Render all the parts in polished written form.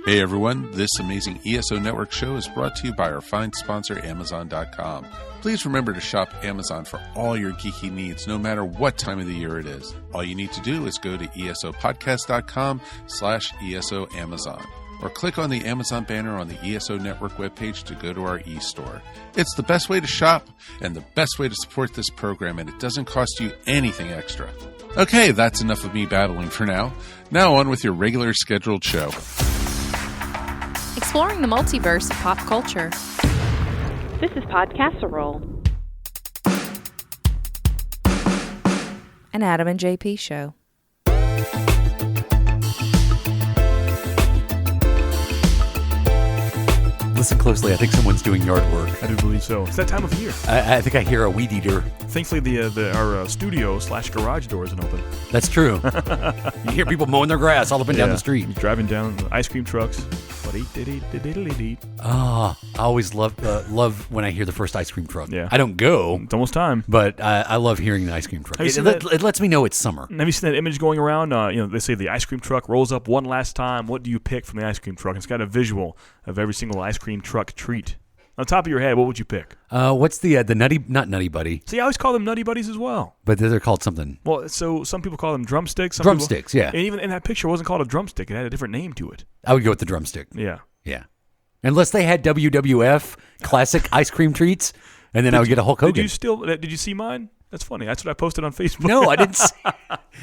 Hey everyone, this amazing ESO Network show is brought to you by our fine sponsor, Amazon.com. Please remember to shop Amazon for all your geeky needs, no matter what time of the year it is. All you need to do is go to esopodcast.com/ESO Amazon, or click on the Amazon banner on the ESO Network webpage to go to our e-store. It's the best way to shop and the best way to support this program, and it doesn't cost you anything extra. Okay, that's enough of me babbling for now. Now on with your regular scheduled show. Exploring the multiverse of pop culture. This is Podcasserole. An Adam and JP show. Listen closely. I think someone's doing yard work. I do believe so. It's that time of year. I think I hear a weed eater. Thankfully, our studio/garage door isn't open. That's true. You hear people mowing their grass all up and down the street. Driving down ice cream trucks. I always love when I hear the first ice cream truck. Yeah. I don't go. It's almost time. But I love hearing the ice cream truck. It lets me know it's summer. Have you seen that image going around? They say the ice cream truck rolls up one last time. What do you pick from the ice cream truck? It's got a visual of every single ice cream truck treat. On top of your head, what would you pick? What's the not Nutty Buddy? See, I always call them Nutty Buddies as well. But they're called something. Well, so some people call them drumsticks. Drumsticks, yeah. And even in that picture, it wasn't called a drumstick. It had a different name to it. I would go with the drumstick. Yeah. Yeah. Unless they had WWF classic ice cream treats, and then I would get a Hulk Hogan. Did you see mine? That's funny. That's what I posted on Facebook. No, I didn't see.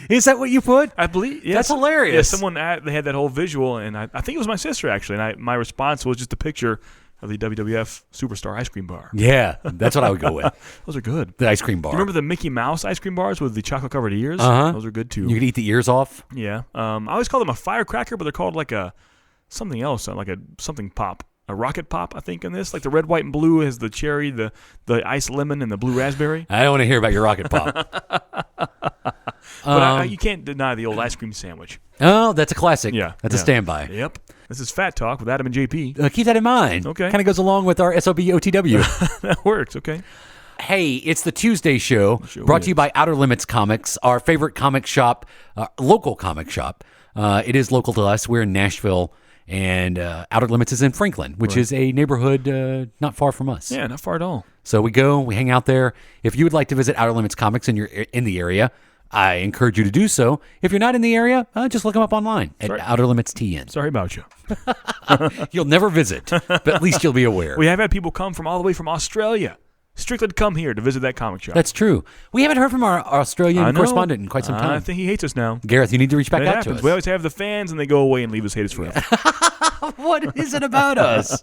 Is that what you put? I believe. Yes. That's hilarious. Yeah, they had that whole visual, and I think it was my sister, actually, and my response was just a picture of the WWF Superstar ice cream bar. Yeah, that's what I would go with. Those are good. The ice cream bar. Do you remember the Mickey Mouse ice cream bars with the chocolate-covered ears? Uh-huh. Those are good, too. You could eat the ears off? Yeah. I always call them a firecracker, but they're called like something else, like something pop. A rocket pop, I think, in this. Like the red, white, and blue has the cherry, the ice lemon, and the blue raspberry. I don't want to hear about your rocket pop. But you can't deny the old ice cream sandwich. Oh, that's a classic. Yeah. That's a standby. Yep. This is Fat Talk with Adam and JP. Keep that in mind. Okay. Kind of goes along with our SOB OTW. That works, okay. Hey, it's the Tuesday show brought to you by Outer Limits Comics, our favorite comic shop, local comic shop. It is local to us. We're in Nashville. And Outer Limits is in Franklin, which is a neighborhood not far from us. Yeah, not far at all. So we hang out there. If you would like to visit Outer Limits Comics and you're in the area, I encourage you to do so. If you're not in the area, just look them up online at Outer Limits TN. Sorry about you. You'll never visit, but at least you'll be aware. We have had people come from all the way from Australia, strictly to come here to visit that comic shop. That's true. We haven't heard from our Australian correspondent in quite some time. I think he hates us now. Gareth, you need to reach back out to us. We always have the fans, and they go away and leave us hate us forever. What is it about us?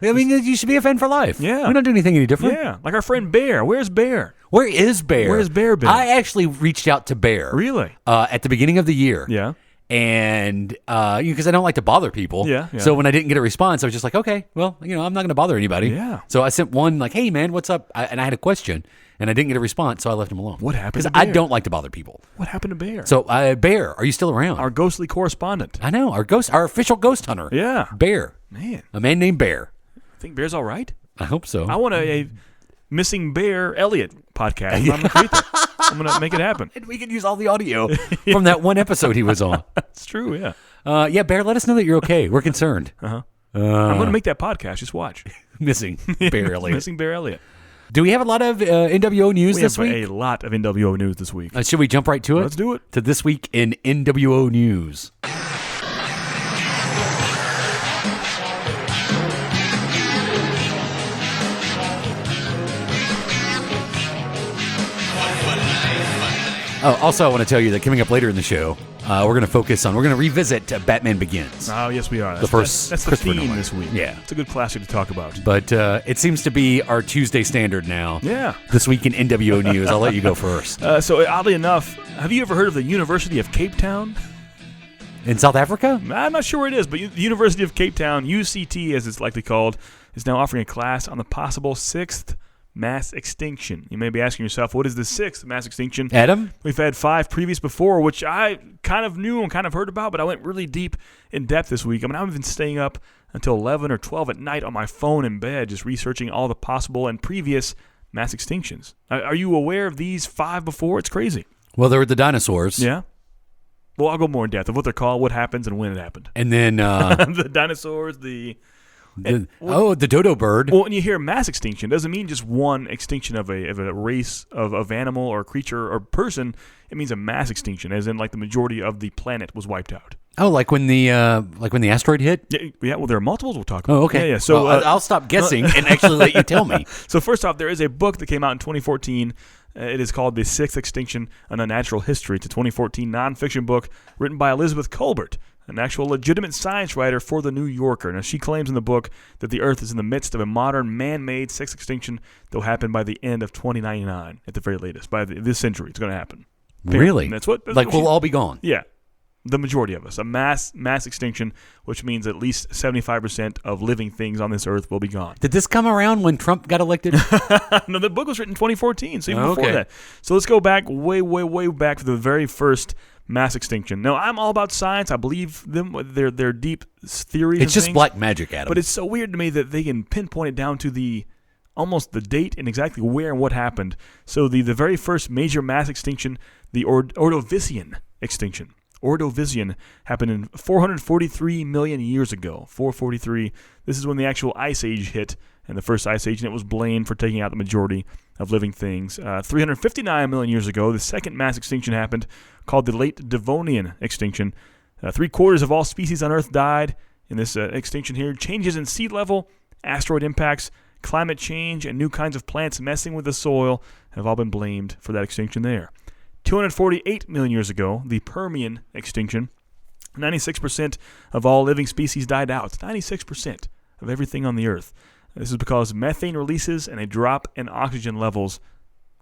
I mean, you should be a fan for life. Yeah. We don't do anything any different. Yeah, like our friend Bear. Where's Bear? Where is Bear? Where's Bear been? I actually reached out to Bear. Really? At the beginning of the year. Yeah. And because I don't like to bother people. Yeah. So when I didn't get a response, I was just like, okay, well, I'm not going to bother anybody. Yeah. So I sent one like, hey, man, what's up? And I had a question, and I didn't get a response, so I left him alone. What happened to Because I Bear? don't like to bother people. What happened to Bear? So, Bear, are you still around? Our ghostly correspondent. I know, our official ghost hunter. Yeah. Bear. Man. A man named Bear. I think Bear's all right. I hope so. I want a Missing Bear Elliot podcast. I'm going to create that. I'm going to make it happen. And we can use all the audio from that one episode he was on. That's true, yeah. Yeah, Bear, let us know that you're okay. We're concerned. I'm going to make that podcast. Just watch. Missing Bear Elliot. Missing Bear Elliot. Do we have a lot of NWO news this week? We have a lot of NWO news this week. Should we jump right to it? Let's do it. To This Week in NWO News. Oh, also, I want to tell you that coming up later in the show, we're going to revisit Batman Begins. Oh, yes, we are. That's the theme Nolan. this week. Yeah. It's a good classic to talk about. But it seems to be our Tuesday standard now. Yeah. This Week in NWO News. I'll let you go first. So, oddly enough, have you ever heard of the University of Cape Town? In South Africa? I'm not sure where it is, but the University of Cape Town, UCT as it's likely called, is now offering a class on the possible sixth mass extinction. You may be asking yourself, what is the sixth mass extinction? Adam? We've had 5 previous before, which I kind of knew and kind of heard about, but I went really deep in depth this week. I mean, I've been staying up until 11 or 12 at night on my phone in bed just researching all the possible and previous mass extinctions. Are you aware of these 5 before? It's crazy. Well, there were the dinosaurs. Yeah. Well, I'll go more in depth of what they're called, what happens, and when it happened. And then The dinosaurs, the dodo bird. Well, when you hear mass extinction, it doesn't mean just one extinction of a race of animal or creature or person. It means a mass extinction, as in like the majority of the planet was wiped out. Oh, like when the asteroid hit? Yeah. Well, there are multiples we'll talk about. Oh, okay. Yeah. So I'll stop guessing and actually let you tell me. So first off, there is a book that came out in 2014. It is called The Sixth Extinction, An Unnatural History. It's a 2014 nonfiction book written by Elizabeth Colbert, an actual legitimate science writer for The New Yorker. Now, she claims in the book that the Earth is in the midst of a modern man-made sixth extinction that will happen by the end of 2099, at the very latest. By this century, it's going to happen. Really? And that's what we'll all be gone. Yeah. The majority of us. A mass extinction, which means at least 75% of living things on this earth will be gone. Did this come around when Trump got elected? No, the book was written in 2014, so even before that. So let's go back way, way, way back to the very first mass extinction. Now, I'm all about science. I believe them, their deep theories. It's just black magic, Adam. But it's so weird to me that they can pinpoint it down to almost the date and exactly where and what happened. So the very first major mass extinction, the Ordovician extinction. Ordovician happened in 443 million years ago. 443. This is when the actual Ice Age hit, and the first Ice Age, and it was blamed for taking out the majority of living things. 359 million years ago, the second mass extinction happened, called the Late Devonian extinction. 3/4 of all species on Earth died in this extinction here. Changes in sea level, asteroid impacts, climate change, and new kinds of plants messing with the soil have all been blamed for that extinction there. 248 million years ago, the Permian extinction, 96% of all living species died out. 96% of everything on the Earth. This is because methane releases and a drop in oxygen levels.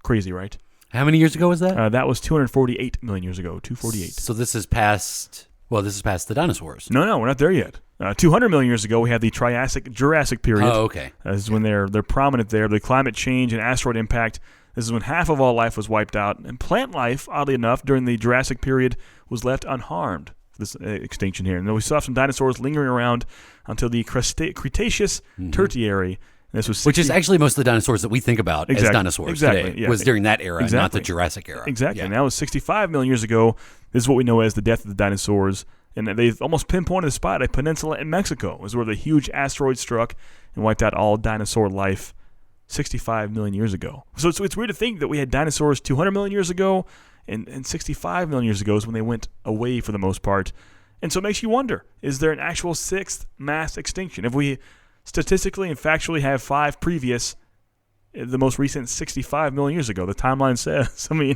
Crazy, right? How many years ago was that? That was 248 million years ago. 248. So this is past. Well, this is past the dinosaurs. No, we're not there yet. 200 million years ago, we had the Jurassic period. Oh, okay. This is when they're prominent there. The climate change and asteroid impact. This is when half of all life was wiped out. And plant life, oddly enough, during the Jurassic period was left unharmed for this extinction here. And then we saw some dinosaurs lingering around until the Cretaceous Tertiary. And this was which is actually most of the dinosaurs that we think about as dinosaurs today. Was during that era, not the Jurassic era. Exactly. Yeah. And that was 65 million years ago. This is what we know as the death of the dinosaurs. And they've almost pinpointed the spot. A peninsula in Mexico was where the huge asteroid struck and wiped out all dinosaur life 65 million years ago. So it's weird to think that we had dinosaurs 200 million years ago, and 65 million years ago is when they went away for the most part. And so it makes you wonder, is there an actual sixth mass extinction? If we statistically and factually have 5 previous, the most recent 65 million years ago, the timeline says, I mean,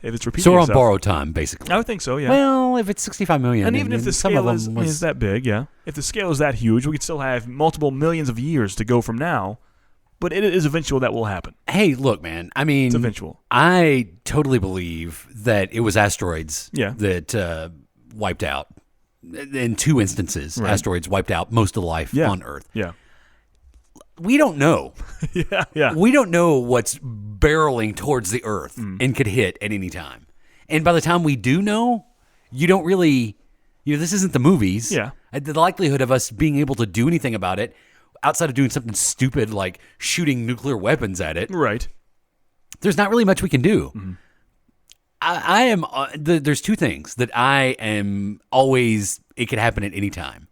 if it's repeating so we're itself, on borrowed time, basically. I would think so, yeah. Well, if it's 65 million. And even if the scale is that big, yeah. If the scale is that huge, we could still have multiple millions of years to go from now. But it is eventual that will happen. Hey, look, man. I mean, it's eventual. I totally believe that it was asteroids that wiped out. In 2 instances, asteroids wiped out most of the life on Earth. Yeah. We don't know. Yeah. We don't know what's barreling towards the Earth and could hit at any time. And by the time we do know, you don't really, this isn't the movies. Yeah. The likelihood of us being able to do anything about it, outside of doing something stupid like shooting nuclear weapons at it, right? There's not really much we can do. Mm-hmm. I am. There's 2 things that I am always. It could happen at any time.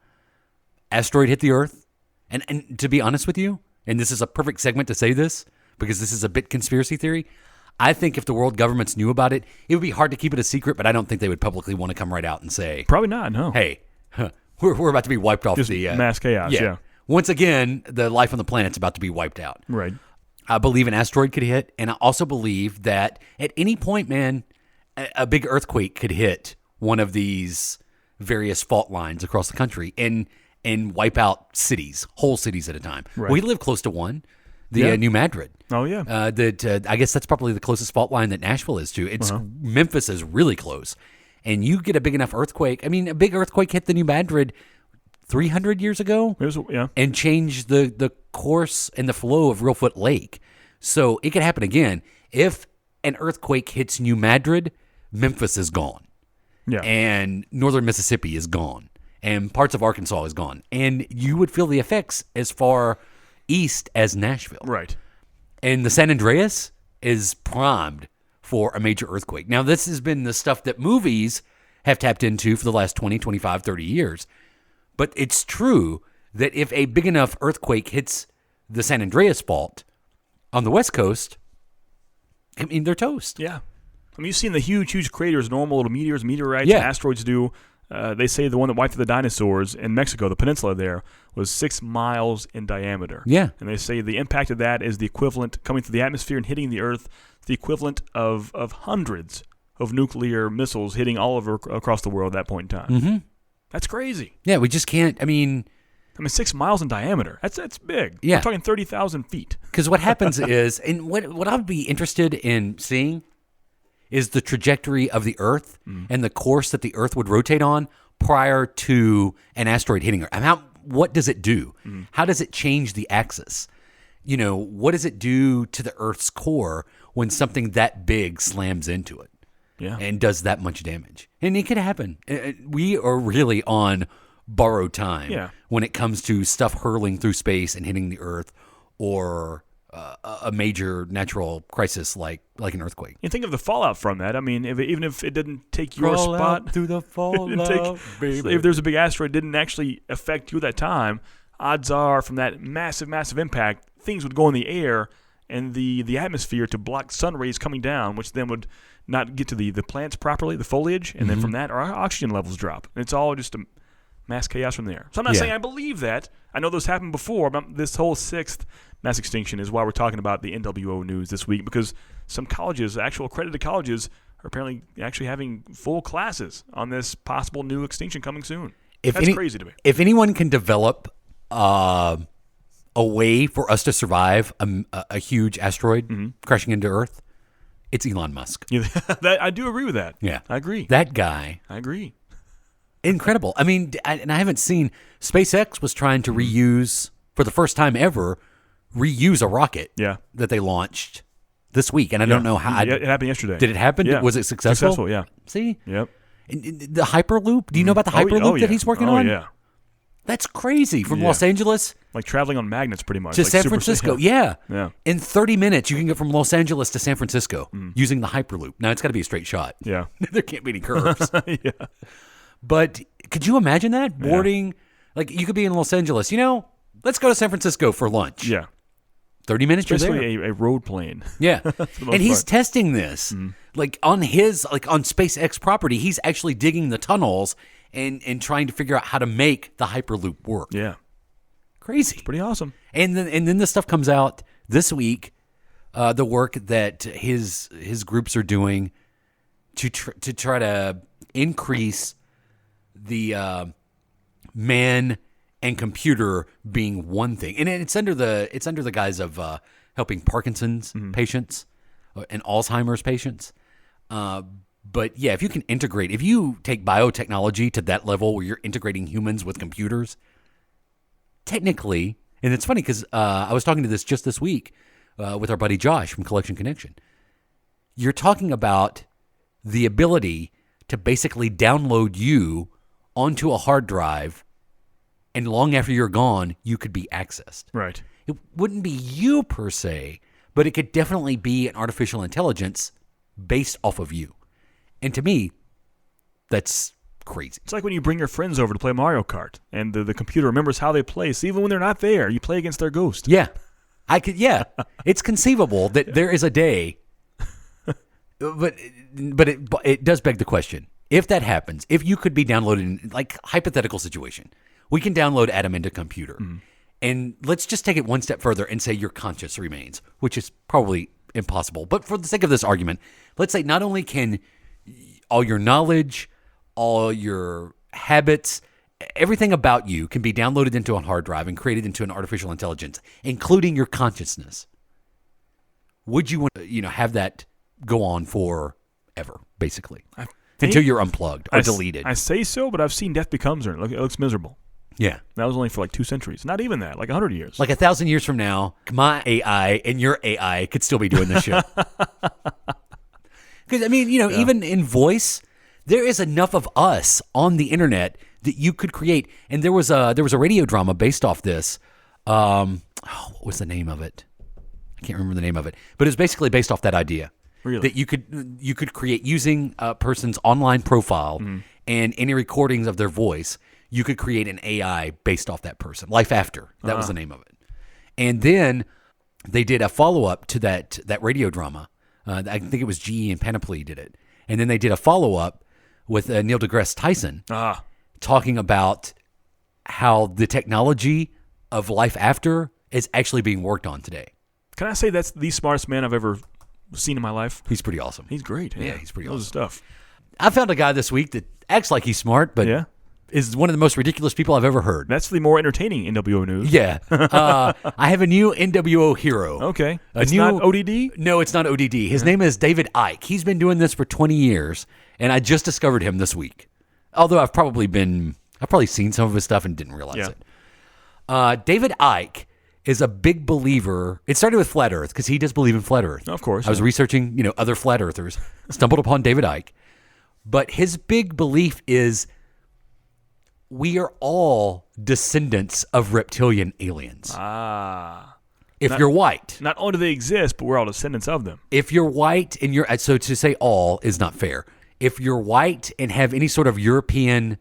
Asteroid hit the Earth, and to be honest with you, and this is a perfect segment to say this because this is a bit conspiracy theory. I think if the world governments knew about it, it would be hard to keep it a secret. But I don't think they would publicly want to come right out and say, probably not. No. Hey, we're about to be wiped off. Just mass chaos. Yeah. Once again, the life on the planet's about to be wiped out. Right. I believe an asteroid could hit, and I also believe that at any point, man, a big earthquake could hit one of these various fault lines across the country and wipe out cities, whole cities at a time. Right. We live close to one, the New Madrid. Oh, yeah. I guess that's probably the closest fault line that Nashville is to. It's Memphis is really close. And you get a big enough earthquake. I mean, a big earthquake hit the New Madrid 300 years ago and changed the course and the flow of Reelfoot Lake. So it could happen again. If an earthquake hits New Madrid, Memphis is gone. Yeah. And northern Mississippi is gone. And parts of Arkansas is gone. And you would feel the effects as far east as Nashville. Right. And the San Andreas is primed for a major earthquake. Now, this has been the stuff that movies have tapped into for the last 20, 25, 30 years. But it's true that if a big enough earthquake hits the San Andreas Fault on the West Coast, I mean, they're toast. Yeah. I mean, you've seen the huge craters normal little meteors, meteorites, Yeah. and asteroids do. They say the one that wiped out the dinosaurs in Mexico, the peninsula there, was 6 miles in diameter. Yeah. And they say the impact of that is the equivalent, coming through the atmosphere and hitting the Earth, the equivalent of hundreds of nuclear missiles hitting all over across the world at that point in time. Mm-hmm. That's crazy. Yeah, we just can't, I mean, 6 miles in diameter. That's big. Yeah. We're talking 30,000 feet. because what happens is, and what I would be interested in seeing is the trajectory of the Earth and the course that the Earth would rotate on prior to an asteroid hitting her. I mean, what does it do? How does it change the axis? You know, what does it do to the Earth's core when something that big slams into it and does that much damage? And it could happen. We are really on borrowed time when it comes to stuff hurling through space and hitting the Earth, or a major natural crisis like an earthquake. You think of the fallout from that. I mean, even if it didn't take your spot through the fallout, baby. If there's a big asteroid that didn't actually affect you at that time, odds are from that massive impact, things would go in the air and the atmosphere to block sun rays coming down, which then would not get to the plants properly, the foliage, and then from that our oxygen levels drop. And it's all just a mass chaos from there. So I'm not saying I believe that. I know those happened before, but this whole sixth mass extinction is why we're talking about the NWO news this week, because some colleges, actual accredited colleges, are apparently actually having full classes on this possible new extinction coming soon. That's crazy to me. If anyone can develop a way for us to survive a huge asteroid crashing into Earth, it's Elon Musk. I do agree with that. Yeah. I agree. That guy. I agree. Incredible. I mean, and I haven't seen, SpaceX was trying to reuse, for the first time ever, reuse a rocket that they launched this week. And I don't know how. It happened yesterday. Did it happen? Yeah. Was it successful? Successful, yeah. See? Yep. And the Hyperloop? Do you know about the Hyperloop that he's working on? Oh, yeah. That's crazy. From Los Angeles. Like traveling on magnets, pretty much. To like San Francisco. Yeah. In 30 minutes, you can get from Los Angeles to San Francisco using the Hyperloop. Now, it's got to be a straight shot. Yeah. There can't be any curves. Yeah. But could you imagine that? Boarding, like you could be in Los Angeles, let's go to San Francisco for lunch. Yeah. 30 minutes, you're there. Basically a road plane. Yeah. And he's testing this. Like on SpaceX property, he's actually digging the tunnels and trying to figure out how to make the Hyperloop work. Yeah. Crazy. It's pretty awesome. And then this stuff comes out this week, the work that his groups are doing to try to increase the man and computer being one thing, and it's under the guise of helping Parkinson's patients and Alzheimer's patients. But yeah, if you take biotechnology to that level where you're integrating humans with computers, technically, and it's funny because I was talking to this just this week with our buddy Josh from Collection Connection. You're talking about the ability to basically download you onto a hard drive, and long after you're gone, you could be accessed. Right. It wouldn't be you per se, but it could definitely be an artificial intelligence based off of you. And to me, that's crazy. It's like when you bring your friends over to play Mario Kart, and the computer remembers how they play. So even when they're not there, you play against their ghost. Yeah. It's conceivable that there is a day, but it does beg the question. If that happens, if you could be downloaded in, like, hypothetical situation, we can download Adam into a computer. And let's just take it one step further and say your conscience remains, which is probably impossible. But for the sake of this argument, let's say not only can all your knowledge, all your habits, everything about you can be downloaded into a hard drive and created into an artificial intelligence, including your consciousness. Would you want to, have that go on forever, basically? Until you're unplugged or deleted. I say so, but I've seen Death Becomes Her. It looks miserable. Yeah. That was only for like 2 centuries. Not even that, like 100 years. Like 1,000 years from now, my AI and your AI could still be doing this shit. Because, even in voice, there is enough of us on the internet that you could create. And there was a radio drama based off this. What was the name of it? I can't remember the name of it. But it was basically based off that idea. Really? that you could create using a person's online profile and any recordings of their voice. You could create an AI based off that person. Life After, that was the name of it. And then they did a follow-up to that radio drama. I think it was GE and Panoply did it. And then they did a follow-up with Neil deGrasse Tyson talking about how the technology of Life After is actually being worked on today. Can I say that's the smartest man I've ever seen in my life? He's pretty awesome. He's great. Yeah, he's pretty awesome. Stuff. I found a guy this week that acts like he's smart, but is one of the most ridiculous people I've ever heard. That's the more entertaining NWO news. Yeah. I have a new NWO hero. Okay. It's not ODD? No, it's not ODD. His name is David Icke. He's been doing this for 20 years, and I just discovered him this week. Although I've probably seen some of his stuff and didn't realize it. David Icke is a big believer. It started with Flat Earth because he does believe in Flat Earth. Of course. I was researching, other Flat Earthers, stumbled upon David Icke. But his big belief is we are all descendants of reptilian aliens. If you're white. Not only do they exist, but we're all descendants of them. If you're white and so to say all is not fair. If you're white and have any sort of European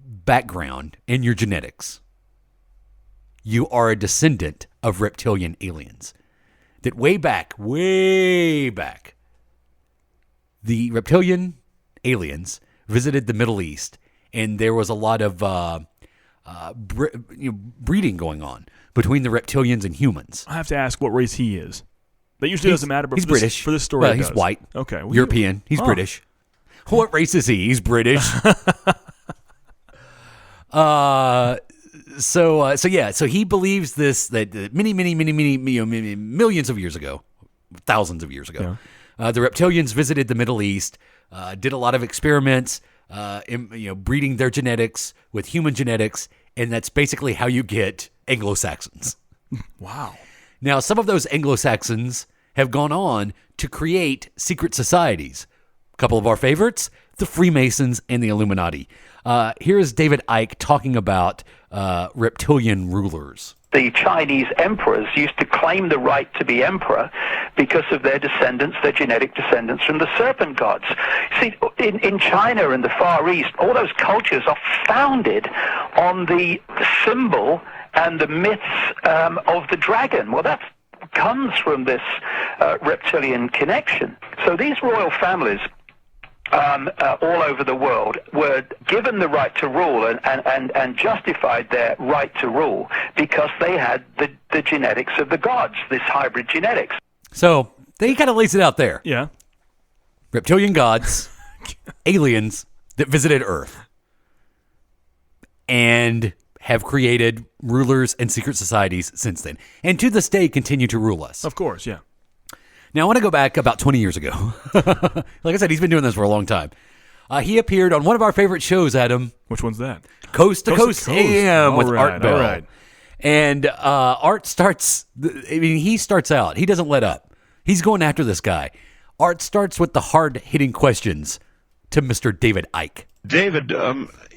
background in your genetics, you are a descendant of reptilian aliens. That way back, the reptilian aliens visited the Middle East, and there was a lot of breeding going on between the reptilians and humans. I have to ask what race he is. That usually doesn't matter, but he's British. For this story, well, it he's does. white. Okay. Well, European. He's British. What race is he? He's British. So he believes this, that many millions of years ago, thousands of years ago, the reptilians visited the Middle East, did a lot of experiments, breeding their genetics with human genetics, and that's basically how you get Anglo-Saxons. Wow. Now, some of those Anglo-Saxons have gone on to create secret societies. A couple of our favorites, the Freemasons and the Illuminati. Here is David Icke talking about reptilian rulers. The Chinese emperors used to claim the right to be emperor because of their descendants, their genetic descendants from the serpent gods. See, in China and the Far East, all those cultures are founded on the symbol and the myths of the dragon. Well, that comes from this reptilian connection. So these royal families all over the world were given the right to rule and justified their right to rule because they had the genetics of the gods, this hybrid genetics. So he kind of lays it out there. Yeah. Reptilian gods, aliens that visited Earth and have created rulers and secret societies since then. And to this day continue to rule us. Of course, yeah. Now, I want to go back about 20 years ago. Like I said, he's been doing this for a long time. He appeared on one of our favorite shows, Adam. Which one's that? Coast to Coast AM with Art Bell. Right. And Art starts, he starts out. He doesn't let up. He's going after this guy. Art starts with the hard-hitting questions to Mr. David Icke. David,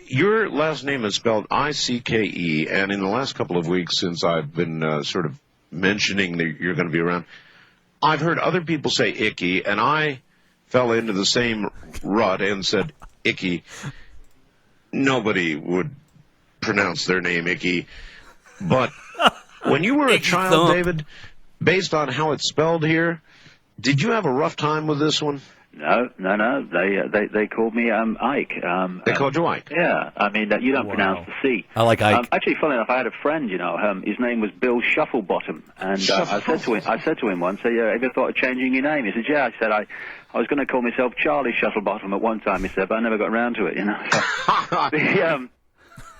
your last name is spelled I-C-K-E, and in the last couple of weeks since I've been sort of mentioning that you're going to be around, I've heard other people say Icke, and I fell into the same rut and said Icke. Nobody would pronounce their name Icke. But when you were a child, David, based on how it's spelled here, did you have a rough time with this one? No. They called me Ike. They called you Ike? Yeah. I mean, you don't pronounce the C. I like Ike. Actually, funny enough, I had a friend, his name was Bill Shufflebottom. And I said to him once, have you ever thought of changing your name? He said, yeah. I said, I was going to call myself Charlie Shufflebottom at one time, he said, but I never got around to it,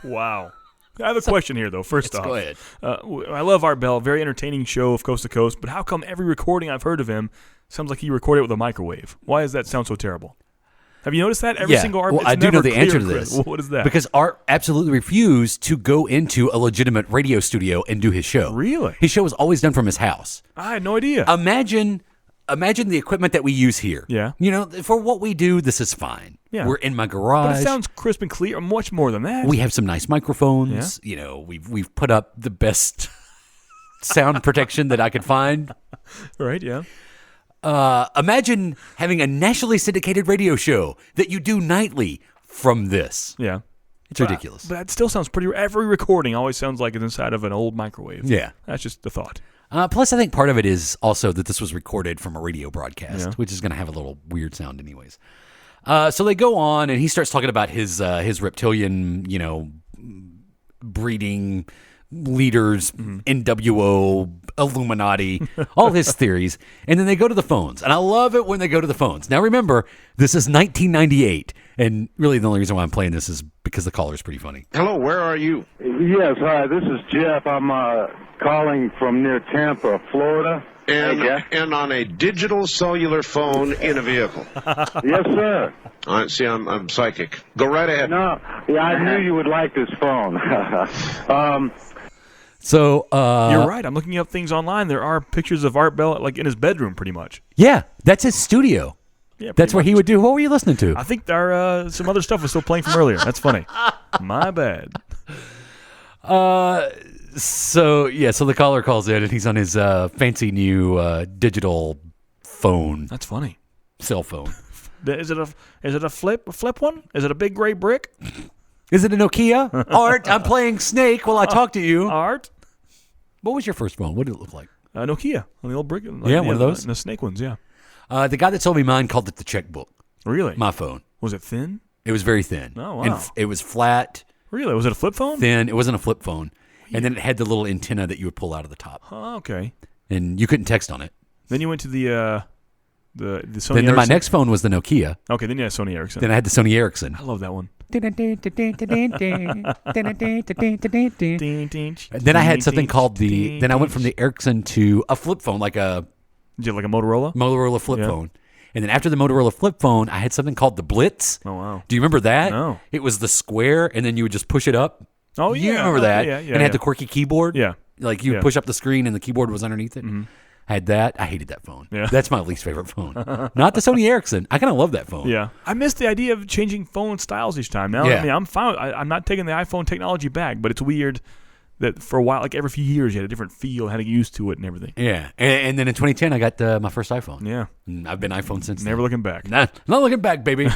Wow. I have a question here, though. First off, go ahead. I love Art Bell, very entertaining show of Coast to Coast, but how come every recording I've heard of him sounds like he recorded it with a microwave? Why does that sound so terrible? Have you noticed that? Every single Art, I do know the answer to this. What is that? Because Art absolutely refused to go into a legitimate radio studio and do his show. Really? His show was always done from his house. I had no idea. Imagine the equipment that we use here. Yeah. For what we do, this is fine. Yeah. We're in my garage. But it sounds crisp and clear, much more than that. We have some nice microphones. Yeah. We've put up the best sound protection that I could find. Right, yeah. Imagine having a nationally syndicated radio show that you do nightly from this. Yeah. It's ridiculous. But that still sounds pretty. Every recording always sounds like it's inside of an old microwave. Yeah. That's just the thought. Plus, I think part of it is also that this was recorded from a radio broadcast, which is going to have a little weird sound anyways. So they go on, and he starts talking about his reptilian, breeding leaders, NWO, Illuminati, all his theories. And then they go to the phones. And I love it when they go to the phones. Now, remember, this is 1998. And really the only reason why I'm playing this is because the caller's pretty funny. Hello, where are you? Yes, hi, this is Jeff. I'm calling from near Tampa, Florida. And on a digital cellular phone in a vehicle. Yes, sir. All right, see, I'm psychic. Go right ahead. No, yeah, I knew you would like this phone. So you're right. I'm looking up things online. There are pictures of Art Bell like in his bedroom, pretty much. Yeah, that's his studio. Yeah, that's where he would do. What were you listening to? I think there some other stuff was still playing from earlier. That's funny. My bad. So the caller calls in and he's on his fancy new digital phone. That's funny. Cell phone. Is it a flip one? Is it a big gray brick? Is it a Nokia? Art, I'm playing Snake while I talk to you. Art. What was your first phone? What did it look like? Nokia on the old brick. Like, one of those. The Snake ones. Yeah. The guy that sold me mine called it the checkbook. Really? My phone. Was it thin? It was very thin. Oh, wow. And it was flat. Really? Was it a flip phone? Thin. It wasn't a flip phone. Weird. And then it had the little antenna that you would pull out of the top. Oh, okay. And you couldn't text on it. Then you went to the Sony Then Ericsson. my next phone was the Nokia. Okay, then you had Sony Ericsson. Then I had the Sony Ericsson. I love that one. And then I had something called then I went from the Ericsson to a flip phone, like a Motorola flip phone. And then after the Motorola flip phone, I had something called the Blitz. Oh, wow. Do you remember that? No. It was the square, and then you would just push it up. Oh, yeah. You remember that? Yeah, and it had the quirky keyboard. Yeah. Like you would push up the screen, and the keyboard was underneath it. Mm-hmm. I had that. I hated that phone. Yeah. That's my least favorite phone. Not the Sony Ericsson. I kind of love that phone. Yeah. I miss the idea of changing phone styles each time. Now, Yeah. I mean, I'm fine. I'm not taking the iPhone technology back, but it's weird that for a while, like every few years, you had a different feel, had to get used to it and everything. Yeah. And then in 2010, I got my first iPhone. Yeah. And I've been iPhone since Never then. looking back. Not looking back, baby.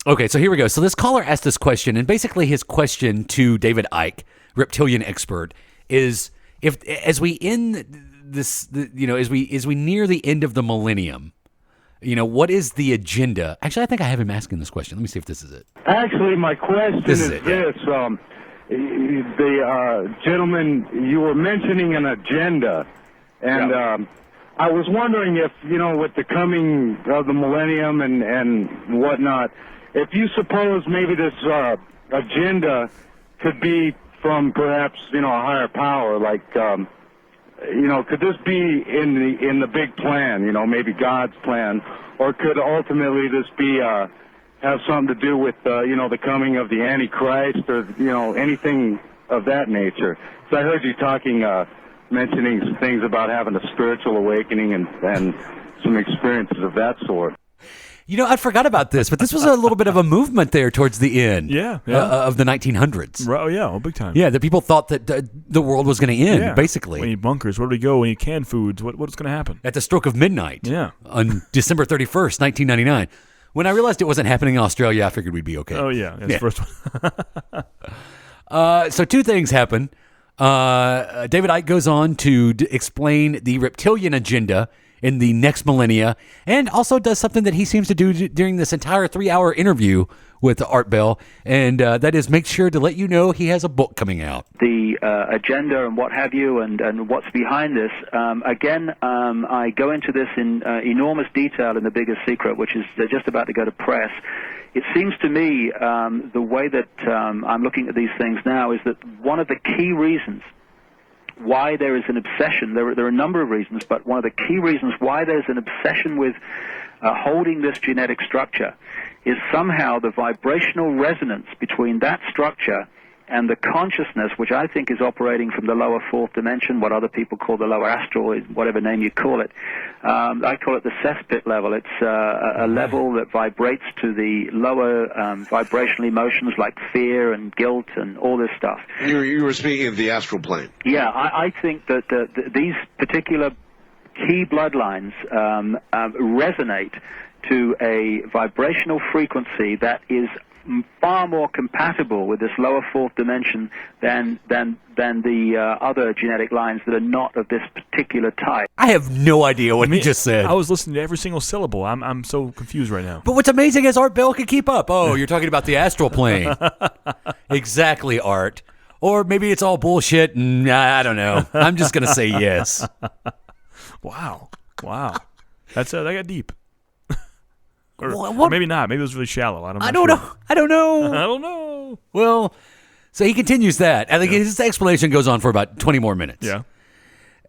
Okay, so here we go. So this caller asked this question, and basically his question to David Icke, reptilian expert, is if as we end this, as we near the end of the millennium, what is the agenda? Actually, I think I have him asking this question. Let me see if this is it. Actually, my question is it, this. The gentleman, you were mentioning an agenda, and I was wondering if, with the coming of the millennium and whatnot, if you suppose maybe this agenda could be from perhaps, a higher power, like, could this be in the big plan, maybe God's plan, or could ultimately this be have something to do with the coming of the Antichrist or anything of that nature? So I heard you mentioning some things about having a spiritual awakening and some experiences of that sort. I forgot about this, but this was a little bit of a movement there towards the end of the 1900s. Oh, yeah, big time. Yeah, that people thought that the world was going to end, basically. We need bunkers. Where do we go? We need canned foods. What's going to happen? At the stroke of midnight on December 31st, 1999. When I realized it wasn't happening in Australia, I figured we'd be okay. Oh, yeah. That's the first one. So two things happen. David Icke goes on to explain the reptilian agenda in the next millennia, and also does something that he seems to do during this entire 3-hour interview with Art Bell, and that is make sure to let you know he has a book coming out. The agenda and what have you, and what's behind this. I go into this in enormous detail in The Biggest Secret, which is just about to go to press. It seems to me the way that I'm looking at these things now is that one of the key reasons why there is an obsession, there are a number of reasons, but one of the key reasons why there's an obsession with holding this genetic structure is somehow the vibrational resonance between that structure and the consciousness, which I think is operating from the lower fourth dimension, what other people call the lower astral, whatever name you call it. I call it the cesspit level. It's a level that vibrates to the lower vibrational emotions like fear and guilt and all this stuff. You were speaking of the astral plane. Yeah, I think that these particular key bloodlines resonate to a vibrational frequency that is far more compatible with this lower fourth dimension than the other genetic lines that are not of this particular type. I have no idea what he just said. I was listening to every single syllable. I'm so confused right now. But what's amazing is Art Bell can keep up. Oh, you're talking about the astral plane. Exactly, Art. Or maybe it's all bullshit, and I don't know. I'm just going to say yes. Wow. That got deep. Or maybe not. Maybe it was really shallow. I don't know. I don't know. I don't know. Well, so he continues that. I think his explanation goes on for about 20 more minutes. Yeah.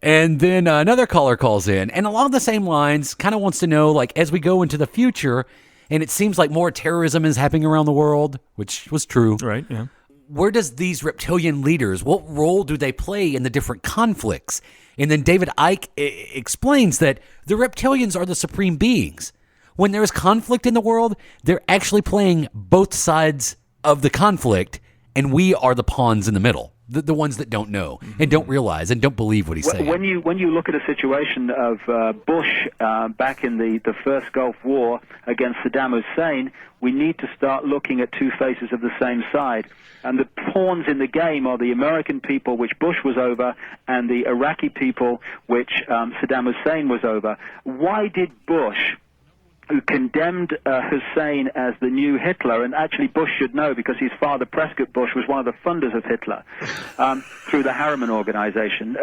And then another caller calls in, and along the same lines, kind of wants to know, like, as we go into the future, and it seems like more terrorism is happening around the world, which was true. Right, yeah. Where does these reptilian leaders, what role do they play in the different conflicts? And then David Icke explains that the reptilians are the supreme beings. When there is conflict in the world, they're actually playing both sides of the conflict, and we are the pawns in the middle, the ones that don't know and don't realize and don't believe what he's saying. When you look at a situation of Bush back in the first Gulf War against Saddam Hussein, we need to start looking at two faces of the same side. And the pawns in the game are the American people, which Bush was over, and the Iraqi people, which Saddam Hussein was over. Why did Bush, who condemned Hussein as the new Hitler, and actually Bush should know because his father, Prescott Bush, was one of the funders of Hitler through the Harriman Organization,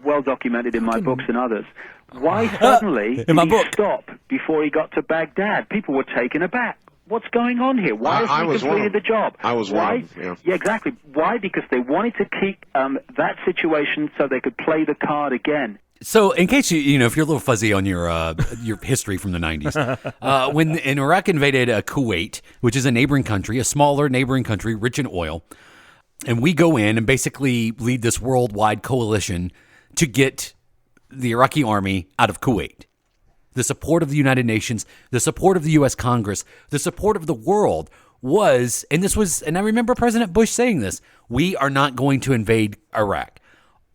well documented in my books and others. Why suddenly did he stop before he got to Baghdad? People were taken aback. What's going on here? Why hasn't he completed the job? I was one of them, yeah, exactly. Why? Because they wanted to keep that situation so they could play the card again. So, in case you know, if you're a little fuzzy on your history from the 90s, when Iraq invaded Kuwait, which is a neighboring country, a smaller neighboring country, rich in oil, and we go in and basically lead this worldwide coalition to get the Iraqi army out of Kuwait. The support of the United Nations, the support of the U.S. Congress, the support of the world was, and I remember President Bush saying this, we are not going to invade Iraq.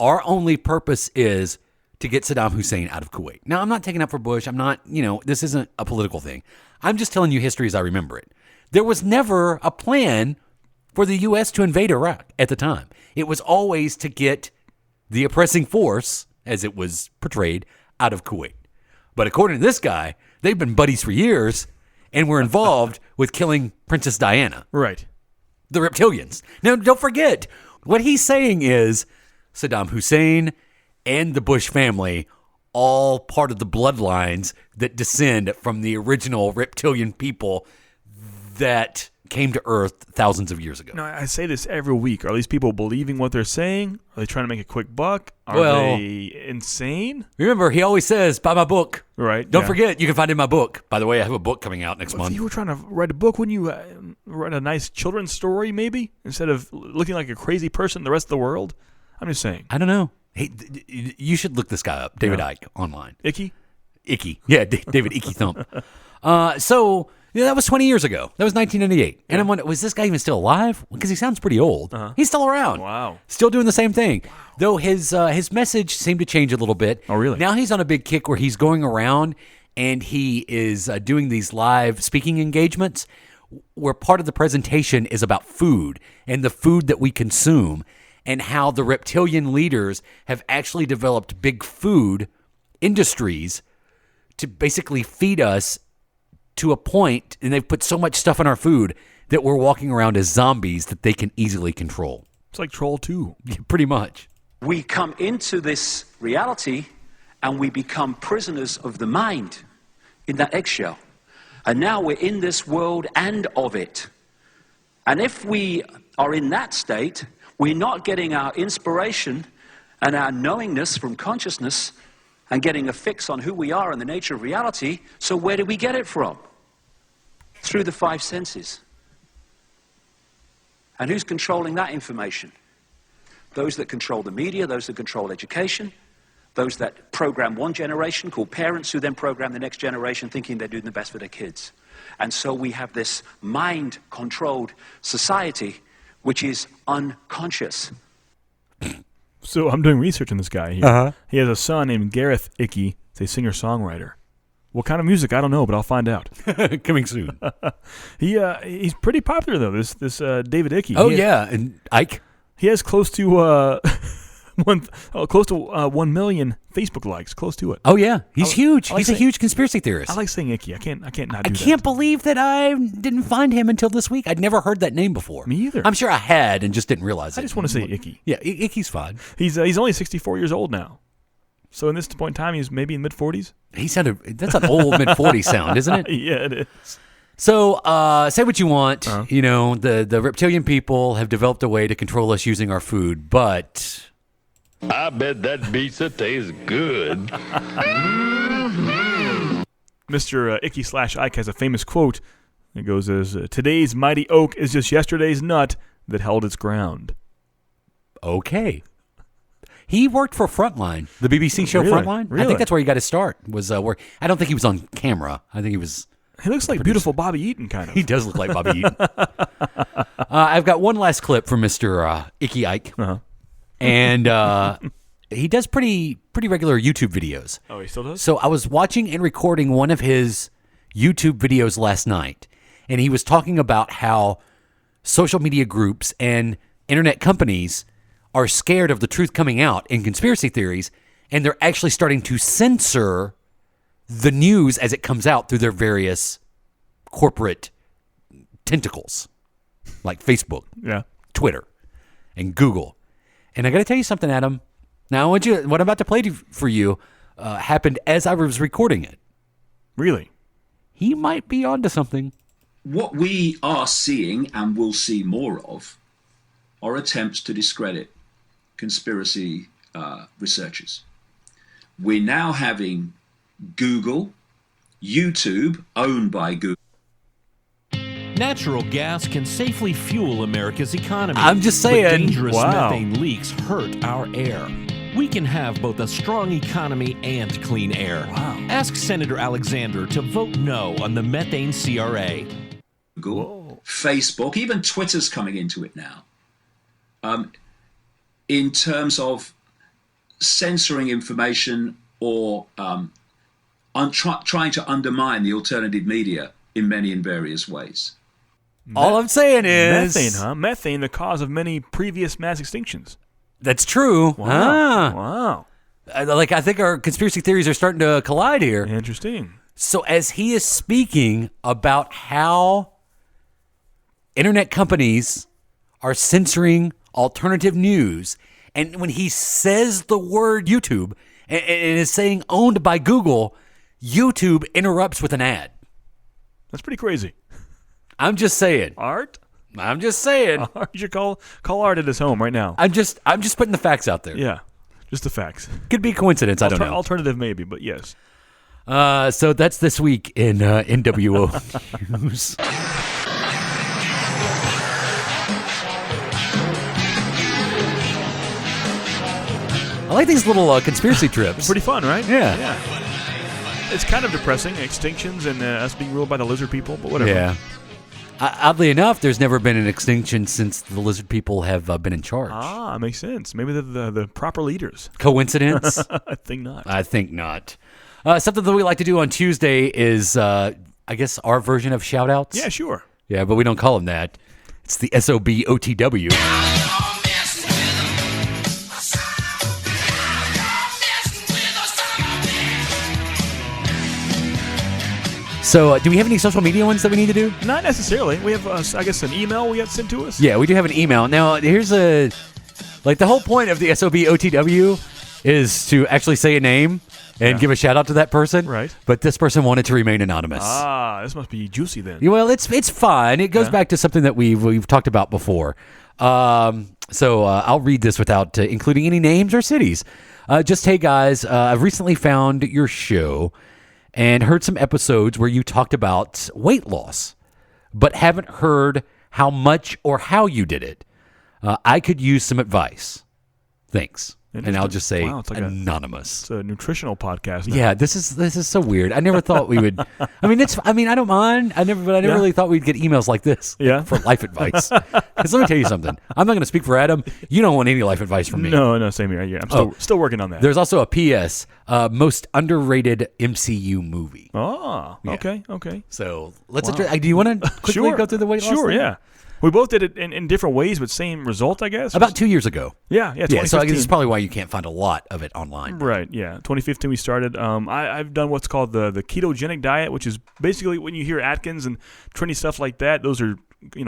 Our only purpose is to get Saddam Hussein out of Kuwait. Now, I'm not taking up for Bush. I'm not, this isn't a political thing. I'm just telling you history as I remember it. There was never a plan for the U.S. to invade Iraq at the time. It was always to get the oppressing force, as it was portrayed, out of Kuwait. But according to this guy, they've been buddies for years and were involved with killing Princess Diana. Right. The reptilians. Now, don't forget, what he's saying is Saddam Hussein and the Bush family, all part of the bloodlines that descend from the original reptilian people that came to Earth thousands of years ago. Now, I say this every week. Are these people believing what they're saying? Are they trying to make a quick buck? Are they insane? Remember, he always says, buy my book. Right. Don't forget, you can find it in my book. By the way, I have a book coming out next month. If you were trying to write a book, wouldn't you write a nice children's story, maybe? Instead of looking like a crazy person in the rest of the world? I'm just saying. I don't know. Hey, you should look this guy up, David Icke, online. Icke? Icke. Yeah, David Icke Thump. So... yeah, that was 20 years ago. That was 1998. And I'm wondering, was this guy even still alive? Because he sounds pretty old. He's still around. Wow. Still doing the same thing. Wow. Though his message seemed to change a little bit. Oh, really? Now he's on a big kick where he's going around and he is doing these live speaking engagements where part of the presentation is about food and the food that we consume and how the reptilian leaders have actually developed big food industries to basically feed us to a point, and they've put so much stuff in our food that we're walking around as zombies that they can easily control. It's like Troll 2. Yeah, pretty much. We come into this reality and we become prisoners of the mind in that eggshell. And now we're in this world and of it. And if we are in that state, we're not getting our inspiration and our knowingness from consciousness and getting a fix on who we are and the nature of reality. So where do we get it from? Through the five senses. And who's controlling that information? Those that control the media, those that control education, those that program one generation called parents who then program the next generation thinking they're doing the best for their kids. And so we have this mind-controlled society which is unconscious. So I'm doing research on this guy here. He has a son named Gareth Icke, It's a singer-songwriter. What kind of music? I don't know, but I'll find out. Coming soon. He's pretty popular though. This David Icke. Oh yeah, and Icke. He has close to 1 million Facebook likes. Close to it. Oh yeah, he's huge. He's a huge conspiracy theorist. I like saying Icke. I can't not do that. I can't believe that I didn't find him until this week. I'd never heard that name before. Me either. I'm sure I had and just didn't realize it. I just want to say Icke. Yeah, Icke's fine. He's only 64 years old now. So in this point in time, he's maybe in mid-40s. That's an old mid-40s sound, isn't it? Yeah, it is. So say what you want. You know, the reptilian people have developed a way to control us using our food, but I bet that pizza tastes good. Mr. Icke/Ike has a famous quote. It goes as, "Today's mighty oak is just yesterday's nut that held its ground." Okay. He worked for Frontline, the BBC show Frontline. Really? I think that's where he got his start. Where I don't think he was on camera. I think he was. He looks like beautiful Bobby Eaton, kind of. He does look like Bobby Eaton. I've got one last clip from Mr. Icke, and he does pretty regular YouTube videos. Oh, he still does? So I was watching and recording one of his YouTube videos last night, and he was talking about how social media groups and internet companies are scared of the truth coming out in conspiracy theories, and they're actually starting to censor the news as it comes out through their various corporate tentacles, like Facebook, Twitter, and Google. And I got to tell you something, Adam. Now, what I'm about to play for you happened as I was recording it. Really? He might be onto something. What we are seeing and will see more of are attempts to discredit conspiracy researchers. We're now having Google, YouTube, owned by Google. Natural gas can safely fuel America's economy. I'm just saying. But dangerous Wow. methane leaks hurt our air. We can have both a strong economy and clean air. Wow. Ask Senator Alexander to vote no on the methane CRA. Google, Facebook, even Twitter's coming into it now. In terms of censoring information or trying to undermine the alternative media in many and various ways. All I'm saying is... Methane, huh? Methane, the cause of many previous mass extinctions. That's true. Wow. I think our conspiracy theories are starting to collide here. Interesting. So as he is speaking about how internet companies are censoring alternative news, and when he says the word YouTube and is saying owned by Google, YouTube interrupts with an ad. That's pretty crazy. I'm just saying. Art? I'm just saying. You should call Art at his home right now. I'm just putting the facts out there. Yeah, just the facts. Could be coincidence. I don't know. Alternative maybe, but yes. So that's this week in NWO News. I like these little conspiracy trips. It's pretty fun, right? Yeah. It's kind of depressing, extinctions and us being ruled by the lizard people, but whatever. Yeah. Oddly enough, there's never been an extinction since the lizard people have been in charge. Ah, makes sense. Maybe they're the proper leaders. Coincidence? I think not. I think not. Something that we like to do on Tuesday is, I guess, our version of shout-outs. Yeah, sure. Yeah, but we don't call them that. It's the SOBOTW. So, do we have any social media ones that we need to do? Not necessarily. We have, I guess, an email we got sent to us. Yeah, we do have an email. Now, here's the whole point of the SOBOTW is to actually say a name and give a shout out to that person. Right. But this person wanted to remain anonymous. Ah, this must be juicy then. Yeah, well, it's fine. It goes back to something that we've talked about before. So I'll read this without including any names or cities. Just, hey, guys, I've recently found your show and heard some episodes where you talked about weight loss, but haven't heard how much or how you did it. I could use some advice. Thanks. and I'll just say it's like anonymous. It's a nutritional podcast now. Yeah, this is so weird. I never thought we would. I mean, I don't mind. I never really thought we'd get emails like this. For life advice. Because let me tell you something. I'm not going to speak for Adam. You don't want any life advice from me. No, same here. Yeah, I'm still working on that. There's also a PS. Most underrated MCU movie. Oh, okay. So let's. Do you want to quickly go through the weight loss? Sure, thing? yeah. We both did it in different ways, but same result, I guess. About 2 years ago. Yeah. So I guess it's probably why you can't find a lot of it online. Right. Yeah. 2015 we started. I've done what's called the ketogenic diet, which is basically when you hear Atkins and trendy stuff like that. Those are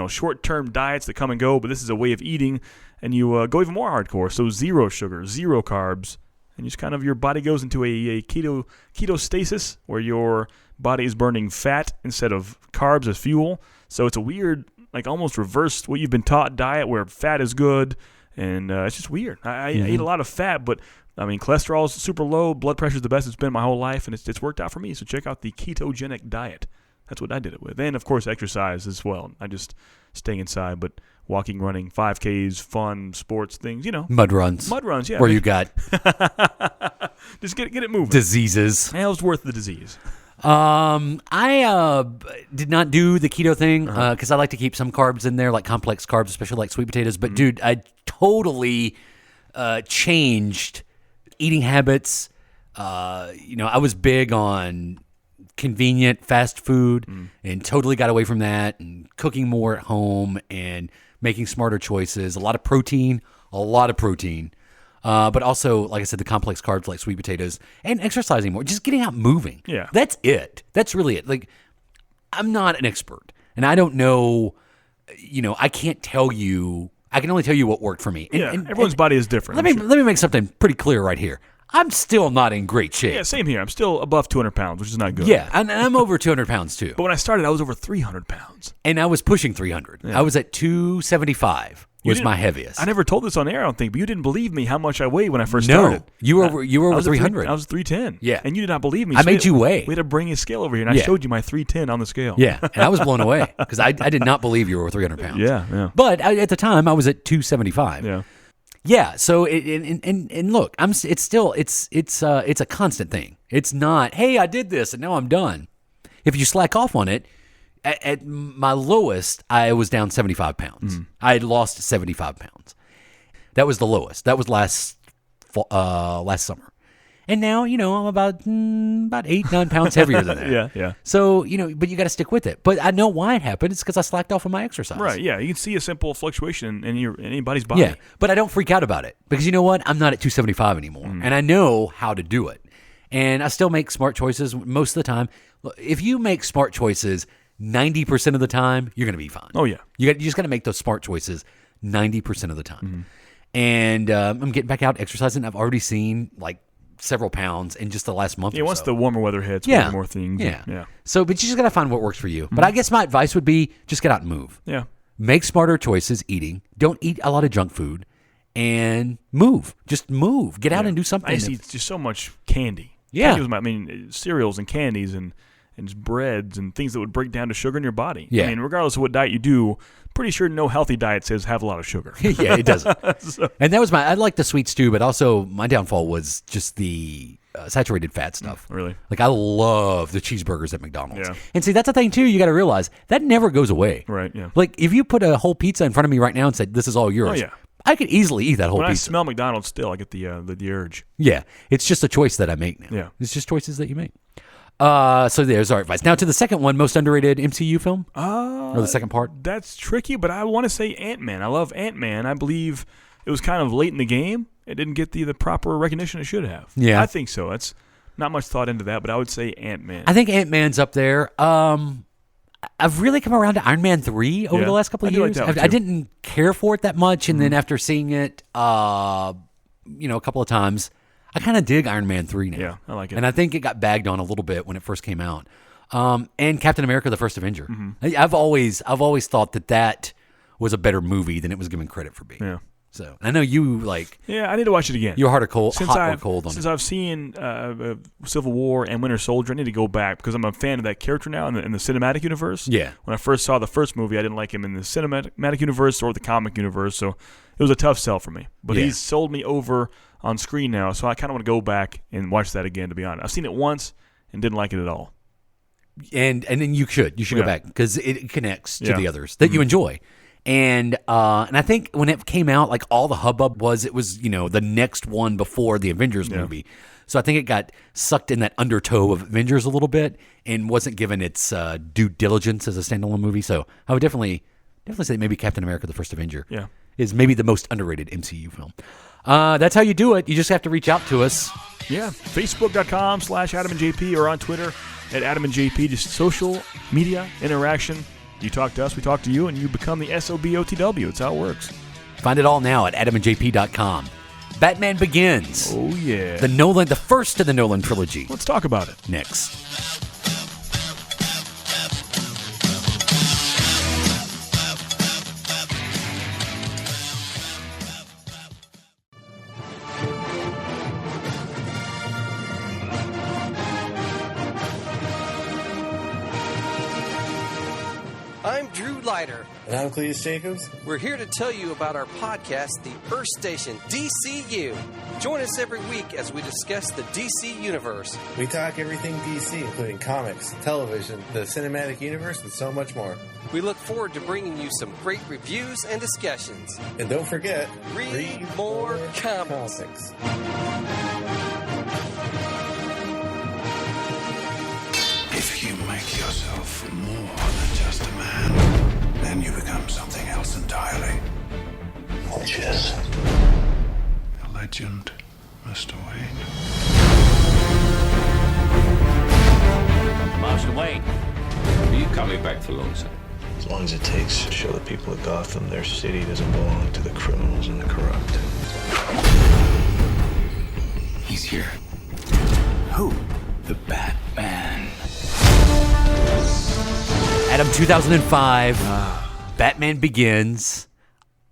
short-term diets that come and go, but this is a way of eating, and you go even more hardcore. So 0 sugar, 0 carbs, and just kind of your body goes into a ketostasis where your body is burning fat instead of carbs as fuel. So it's a weird, like almost reversed what you've been taught diet where fat is good, and it's just weird. I eat a lot of fat, but I mean cholesterol is super low, blood pressure is the best it's been my whole life, and it's worked out for me. So check out the ketogenic diet. That's what I did it with, and of course exercise as well. I just stay inside, but walking, running, 5Ks, fun, sports things, Mud runs, yeah. Where you got just get it moving. Diseases. Hell's worth the disease. I did not do the keto thing because I like to keep some carbs in there, like complex carbs, especially like sweet potatoes. But dude, I totally changed eating habits. I was big on convenient fast food and totally got away from that, and cooking more at home and making smarter choices. A lot of protein. But also, like I said, the complex carbs like sweet potatoes and exercising more, just getting out moving. Yeah. That's it. That's really it. Like, I'm not an expert and I don't know, I can't tell you, I can only tell you what worked for me. And everyone's body is different. Let me make something pretty clear right here. I'm still not in great shape. Yeah, same here. I'm still above 200 pounds, which is not good. Yeah, and I'm over 200 pounds too. But when I started, I was over 300 pounds. And I was pushing 300. Yeah. I was at 275. Was my heaviest. I never told this on air, I don't think, but you didn't believe me how much I weighed when I first started. You were over 300. I was 310. Yeah. And you did not believe me. I made you weigh. We had to bring a scale over here, and I showed you my 310 on the scale. Yeah, and I was blown away because I did not believe you were 300 pounds. Yeah. But at the time, I was at 275. Yeah. Yeah. So and look, it's a constant thing. It's not, hey, I did this and now I'm done. If you slack off on it. At my lowest, I was down 75 pounds. I had lost 75 pounds. That was the lowest. That was last summer. And now, I'm about 8-9 pounds heavier than that. Yeah. So, but you got to stick with it. But I know why it happened. It's because I slacked off on my exercise. Right, yeah. You can see a simple fluctuation in anybody's body. Yeah, but I don't freak out about it. Because you know what? I'm not at 275 anymore. And I know how to do it. And I still make smart choices most of the time. If you make smart choices 90% of the time, you're going to be fine. Oh, yeah. You just got to make those smart choices 90% of the time. And I'm getting back out exercising. I've already seen like several pounds in just the last month or so. Yeah, once the warmer weather hits, we'll do more things. Yeah. So, but you just got to find what works for you. But I guess my advice would be just get out and move. Yeah. Make smarter choices eating. Don't eat a lot of junk food. And move. Just move. Get out and do something. I used to eat just so much candy. Yeah. Candy was cereals and candies and just breads and things that would break down to sugar in your body. Yeah. I mean, regardless of what diet you do, pretty sure no healthy diet says have a lot of sugar. Yeah, it doesn't. And that was I like the sweets too, but also my downfall was just the saturated fat stuff. Really? Like I love the cheeseburgers at McDonald's. Yeah. And see, that's the thing too, you got to realize that never goes away. Right, yeah. Like if you put a whole pizza in front of me right now and said, this is all yours. Oh, yeah. I could easily eat that whole when pizza. I smell McDonald's still, I get the urge. Yeah. It's just a choice that I make now. Yeah. It's just choices that you make. So there's our advice. Now to the second one, most underrated MCU film? Or the second part? That's tricky, but I want to say Ant-Man. I love Ant-Man. I believe it was kind of late in the game. It didn't get the proper recognition it should have. Yeah. I think so. That's not much thought into that, but I would say Ant-Man. I think Ant-Man's up there. I've really come around to Iron Man 3 over the last couple of years. Like I didn't care for it that much, and then after seeing it, a couple of times, I kind of dig Iron Man 3 now. Yeah, I like it. And I think it got bagged on a little bit when it first came out. And Captain America: The First Avenger. I've always thought that was a better movie than it was given credit for being. Yeah. So I know you like. Yeah, I need to watch it again. You're hot or cold on since it. I've seen Civil War and Winter Soldier, I need to go back because I'm a fan of that character now in the cinematic universe. Yeah. When I first saw the first movie, I didn't like him in the cinematic universe or the comic universe, so it was a tough sell for me. But he's sold me over on screen now, so I kind of want to go back and watch that again, to be honest. I've seen it once and didn't like it at all. And then you should go back because it connects to the others that you enjoy. And I think when it came out, like all the hubbub was, it was, the next one before the Avengers movie. So I think it got sucked in that undertow of Avengers a little bit and wasn't given its due diligence as a standalone movie. So I would definitely say maybe Captain America: The First Avenger is maybe the most underrated MCU film. That's how you do it. You just have to reach out to us. Yeah, Facebook.com/AdamandJP or on Twitter @AdamandJP. Just social media interaction. You talk to us, we talk to you, and you become the SOBOTW. It's how it works. Find it all now at AdamandJP.com. Batman Begins. Oh, yeah. The first of the Nolan trilogy. Let's talk about it. Next. I'm Drew Leiter. And I'm Cletus Jacobs. We're here to tell you about our podcast, The Earth Station, DCU. Join us every week as we discuss the DC Universe. We talk everything DC, including comics, television, the cinematic universe, and so much more. We look forward to bringing you some great reviews and discussions. And don't forget, read more comics. If you make yourself more than just a man, then you become something else entirely. Which is a legend, Mr. Wayne. Master Wayne, are you coming back for long, sir? As long as it takes to show the people of Gotham their city doesn't belong to the criminals and the corrupt. He's here. Who? The Batman. Adam, 2005, Batman Begins.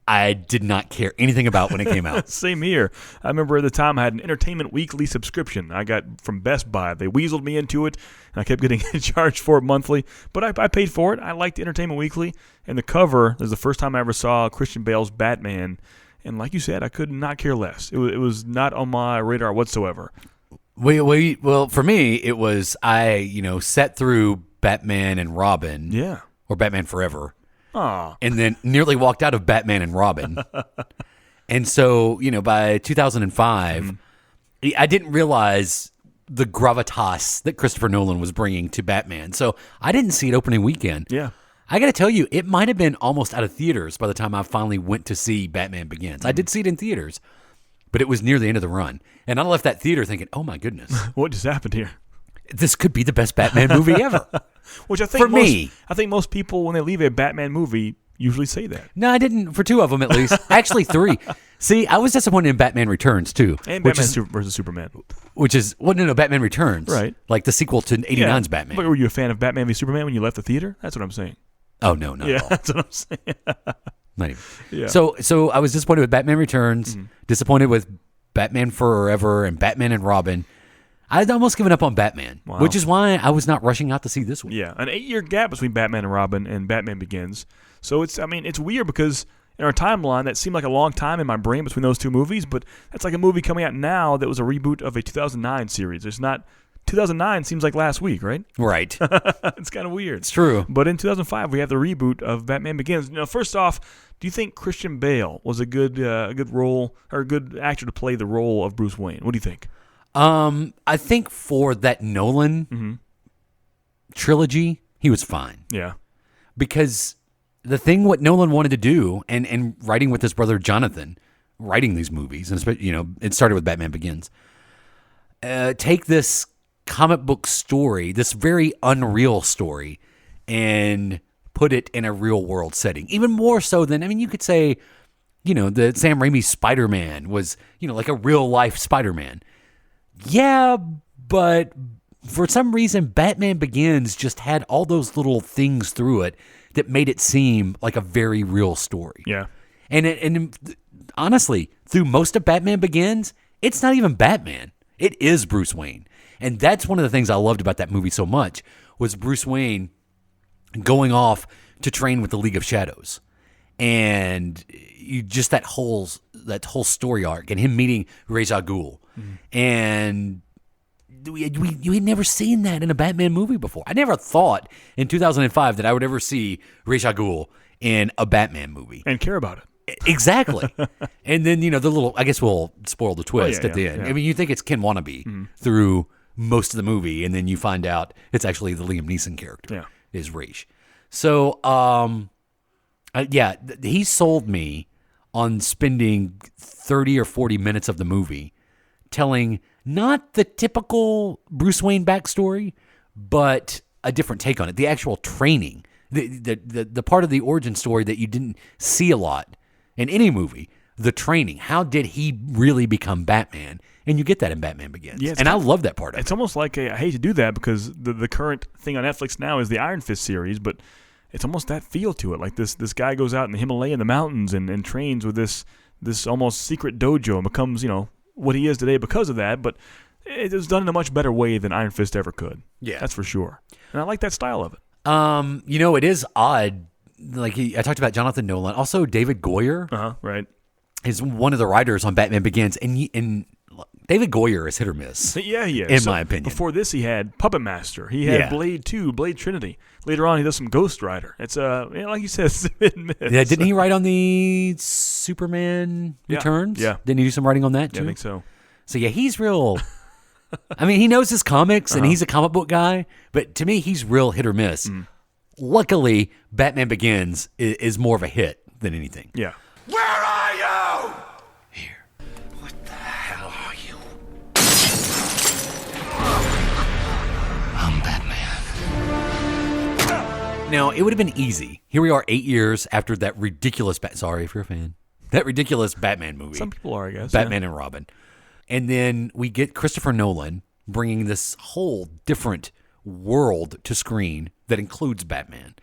I did not care anything about when it came out. Same here. I remember at the time I had an Entertainment Weekly subscription I got from Best Buy. They weaseled me into it, and I kept getting charged for it monthly. But I paid for it. I liked Entertainment Weekly, and the cover is the first time I ever saw Christian Bale's Batman. And like you said, I could not care less. It was not on my radar whatsoever. Well, for me, it was sat through Batman and Robin. Yeah. Or Batman Forever. Aww. And then nearly walked out of Batman and Robin. And so, by 2005, I didn't realize the gravitas that Christopher Nolan was bringing to Batman. So I didn't see it opening weekend. Yeah. I got to tell you, it might have been almost out of theaters by the time I finally went to see Batman Begins. I did see it in theaters, but it was near the end of the run. And I left that theater thinking, oh my goodness. What just happened here? This could be the best Batman movie ever. Which I think me. I think most people, when they leave a Batman movie, usually say that. No, I didn't. For two of them, at least. Actually, three. See, I was disappointed in Batman Returns, too. And Batman versus Superman. Which is, Batman Returns. Right. Like the sequel to 89's Batman. But were you a fan of Batman v Superman when you left the theater? That's what I'm saying. Oh, no, not at all. That's what I'm saying. Not even. Yeah. So I was disappointed with Batman Returns, disappointed with Batman Forever and Batman and Robin. I'd almost given up on Batman, which is why I was not rushing out to see this one. Yeah, an 8-year gap between Batman and Robin and Batman Begins. So it's weird because in our timeline, that seemed like a long time in my brain between those two movies, but that's like a movie coming out now that was a reboot of a 2009 series. It's not 2009 seems like last week, right? Right. It's kind of weird. It's true. But in 2005, we have the reboot of Batman Begins. First off, do you think Christian Bale was a good role or a good actor to play the role of Bruce Wayne? What do you think? I think for that Nolan trilogy, he was fine. Yeah. Because what Nolan wanted to do, and writing with his brother Jonathan, writing these movies, and it started with Batman Begins, take this comic book story, this very unreal story, and put it in a real world setting. Even more so than, you could say, the Sam Raimi Spider-Man was, like a real life Spider-Man. Yeah, but for some reason, Batman Begins just had all those little things through it that made it seem like a very real story. Yeah. And honestly, through most of Batman Begins, it's not even Batman. It is Bruce Wayne. And that's one of the things I loved about that movie so much, was Bruce Wayne going off to train with the League of Shadows. And just that whole that whole story arc and him meeting Ra's al Ghul, and we had never seen that in a Batman movie before. I never thought in 2005 that I would ever see Ra's al Ghul in a Batman movie and care about it. Exactly. And then, the little, I guess we'll spoil the twist at the end. Yeah. I mean, you think it's Ken Wannabe through most of the movie, and then you find out it's actually the Liam Neeson character is Ra's. So, he sold me on spending 30 or 40 minutes of the movie telling not the typical Bruce Wayne backstory, but a different take on it. The actual training, the part of the origin story that you didn't see a lot in any movie, the training. How did he really become Batman? And you get that in Batman Begins. Yeah, and I love that part of it. It's almost like, I hate to do that because the current thing on Netflix now is the Iron Fist series, but it's almost that feel to it. Like this guy goes out in the Himalaya, in the mountains, and trains with this almost secret dojo and becomes, what he is today because of that, but it was done in a much better way than Iron Fist ever could. Yeah. That's for sure. And I like that style of it. It is odd. Like I talked about Jonathan Nolan. Also, David Goyer right, is one of the writers on Batman Begins. And David Goyer is hit or miss. Yeah, he is. In my opinion. Before this, he had Puppet Master. He had Blade 2, Blade Trinity. Later on, he does some Ghost Rider. It's, like you said, it's hit and miss. Yeah, didn't he write on the Superman Returns? Yeah. Didn't he do some writing on that, too? Yeah, I think so. So, yeah, he's real... I mean, he knows his comics, and he's a comic book guy, but to me, he's real hit or miss. Luckily, Batman Begins is more of a hit than anything. Yeah. Where are you? What the hell are you? I'm Batman. Now, it would have been easy. Here we are 8 years after that ridiculous... Sorry if you're a fan. That ridiculous Batman movie. Some people are, I guess. Batman and Robin. And then we get Christopher Nolan bringing this whole different world to screen that includes Batman.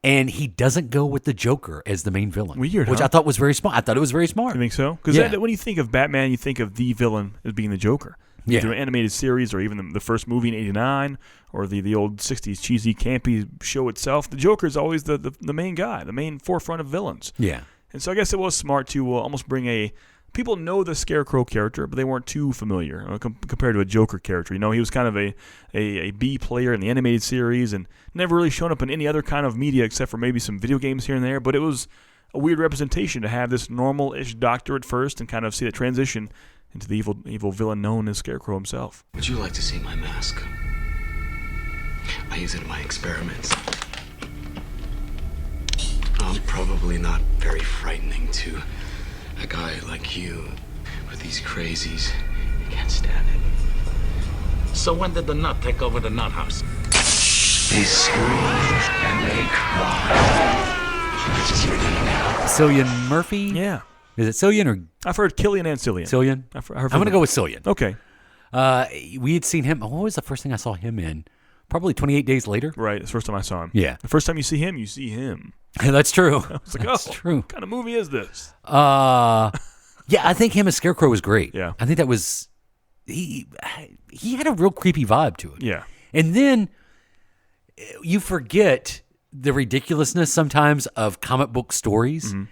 And he doesn't go with the Joker as the main villain. Weird, which I thought was very smart. I thought it was very smart. You think so? Because when you think of Batman, you think of the villain as being the Joker. Either an animated series or even the first movie in '89 or the old 60s cheesy, campy show itself. The Joker is always the main guy, the main forefront of villains. Yeah. And so I guess it was smart to almost bring a... People know the Scarecrow character, but they weren't too familiar compared to a Joker character. He was kind of a B player in the animated series and never really shown up in any other kind of media except for maybe some video games here and there. But it was a weird representation to have this normal-ish doctor at first and kind of see the transition into the evil villain known as Scarecrow himself. Would you like to see my mask? I use it in my experiments. Probably not very frightening to a guy like you, with these crazies. You can't stand it. So when did the nut take over the nut house? They scream and they cry. Cillian Murphy? Yeah. Is it Cillian or... I've heard Killian and Cillian. Cillian? I'm going to go with Cillian. Okay. We had seen him... What was the first thing I saw him in? Probably 28 Days Later. Right. It's the first time I saw him. Yeah. The first time you see him, you see him. That's true. I was like, That's true. What kind of movie is this? Yeah, I think him as Scarecrow was great. Yeah. I think that was... He had a real creepy vibe to it. Yeah. And then you forget the ridiculousness sometimes of comic book stories. Mm-hmm.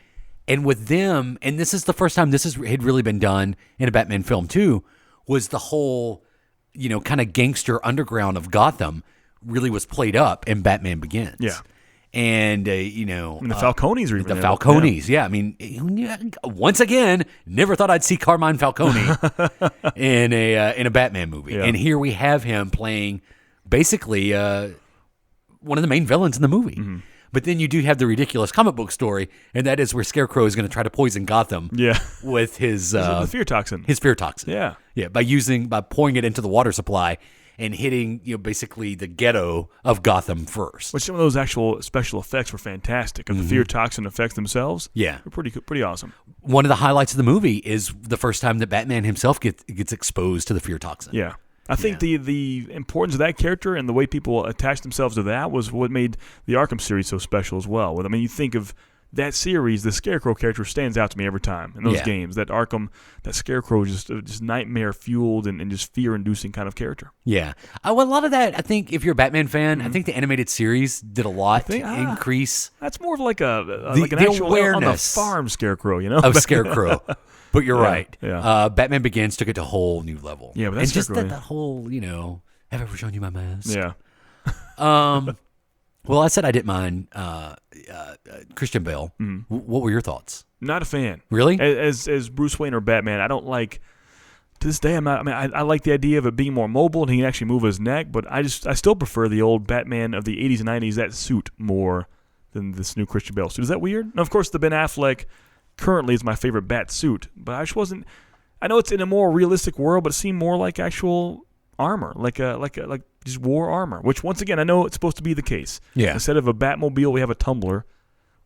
And with them, and this is the first time had really been done in a Batman film too, was the whole, kind of gangster underground of Gotham really was played up in Batman Begins. Yeah. And, the Falcones are even the there. Falcones, yeah. I mean, once again, never thought I'd see Carmine Falcone in a Batman movie. Yeah. And here we have him playing basically one of the main villains in the movie. Mm-hmm. But then you do have the ridiculous comic book story, and that is where Scarecrow is going to try to poison Gotham with his... the fear toxin. His fear toxin. Yeah. Yeah, by pouring it into the water supply and hitting, basically the ghetto of Gotham first. Which some of those actual special effects were fantastic. Of the fear toxin effects themselves. Yeah. They're pretty awesome. One of the highlights of the movie is the first time that Batman himself gets exposed to the fear toxin. Yeah. I think the importance of that character and the way people attach themselves to that was what made the Arkham series so special as well. I mean, you think of that series, the Scarecrow character stands out to me every time in those games. That Arkham, that Scarecrow is just nightmare fueled and just fear inducing kind of character. Yeah. Well, a lot of that, I think, if you're a Batman fan, I think the animated series did a lot to increase. That's more of like an the actual awareness on the farm Scarecrow, you know? Of Scarecrow. But you're right. Yeah. Batman Begins took it to a whole new level. Yeah, but that's and just Scarecrow, that whole, have I ever shown you my mask? Yeah. Well, I said I didn't mind Christian Bale. What were your thoughts? Not a fan. Really? As Bruce Wayne or Batman, I don't like. To this day, I'm not. I mean, I like the idea of it being more mobile and he can actually move his neck, but I still prefer the old Batman of the 80s and 90s, that suit, more than this new Christian Bale suit. Is that weird? And of course, the Ben Affleck currently is my favorite Bat suit, but I just wasn't. I know it's in a more realistic world, but it seemed more like actual armor, like just war armor, which once again I know it's supposed to be the case. Yeah. Instead of a Batmobile, we have a tumbler.